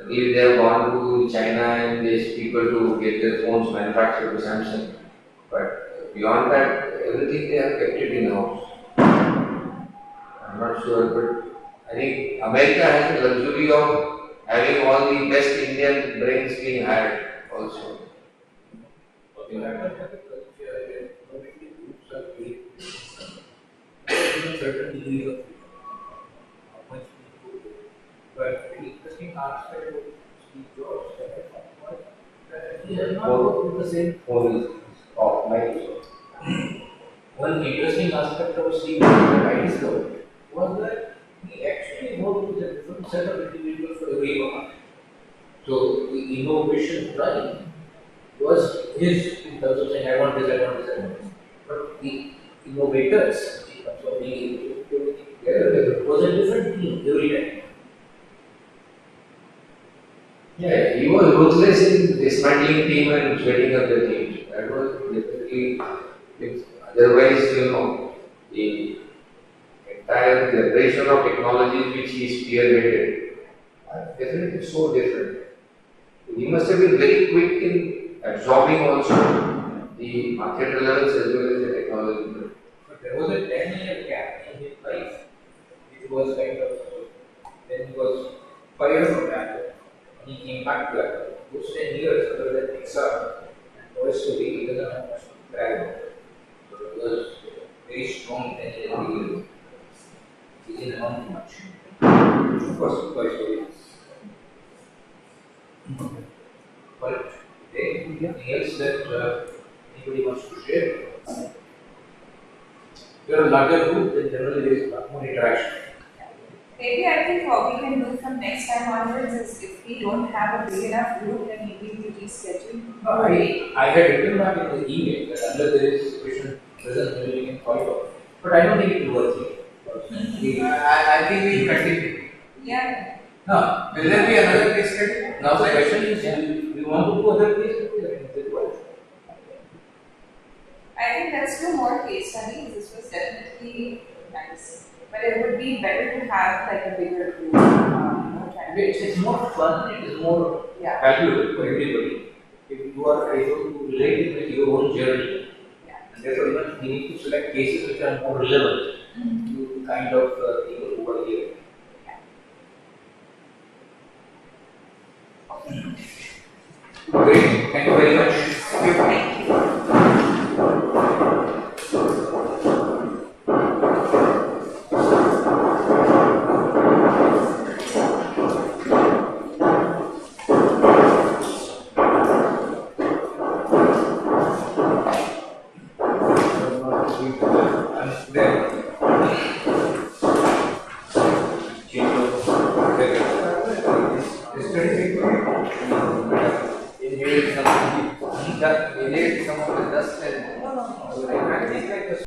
If they have gone to China and these people to get their phones manufactured to Samsung. But beyond that, everything they have kept it in house. I'm not sure, but I think America has the luxury of having all the best Indian brains being hired also. Okay, I don't have a culture where community groups are very certain degree of how much people do. But the interesting aspect of Steve Jobs that I found was that he has not worked with the same Phone of Microsoft. One interesting aspect of Steve Jobs that I discovered was that he actually worked with a different set of individuals for every product. So the innovation drive was his in terms of saying I want this, I want this, I want this. But the innovators in terms of being able to put everything together was a different team every time. Yeah, he was ruthless in dismantling team and setting up the team. That was definitely, otherwise, the entire generation of technologies which he spearheaded are definitely so different. He must have been very quick in absorbing also the market relevance as well as the technology. But there was a 10-year gap in his life. It was kind of, then he was fired from Apple. He came back to Apple. Those 10 years, other than Pixar and Toy Story, he doesn't have much to brag about. So it was very strong 10-year period. He didn't amount to much. Of course, Toy Story is you're a larger group, then generally there is a lot more interaction. Maybe I think what we can do from next time onwards is if we don't have a big enough group, then maybe we reschedule. I had written back in the email that unless there is sufficient presence, maybe we can call it off. But I don't think it will work here. I think we continue. Yeah. No, Will there be another case study? now the question is, we want to do other cases? I think let's do more case studies. This was definitely nice. But it would be better to have like a bigger group. It's more fun, it is more Yeah. valuable for everybody. If you are able to relate it with your own journey, Yeah. and therefore even we need to select cases which are more relevant to the kind of people who are here. Great, thank you very much. Thank you. Inhaled some of the dust and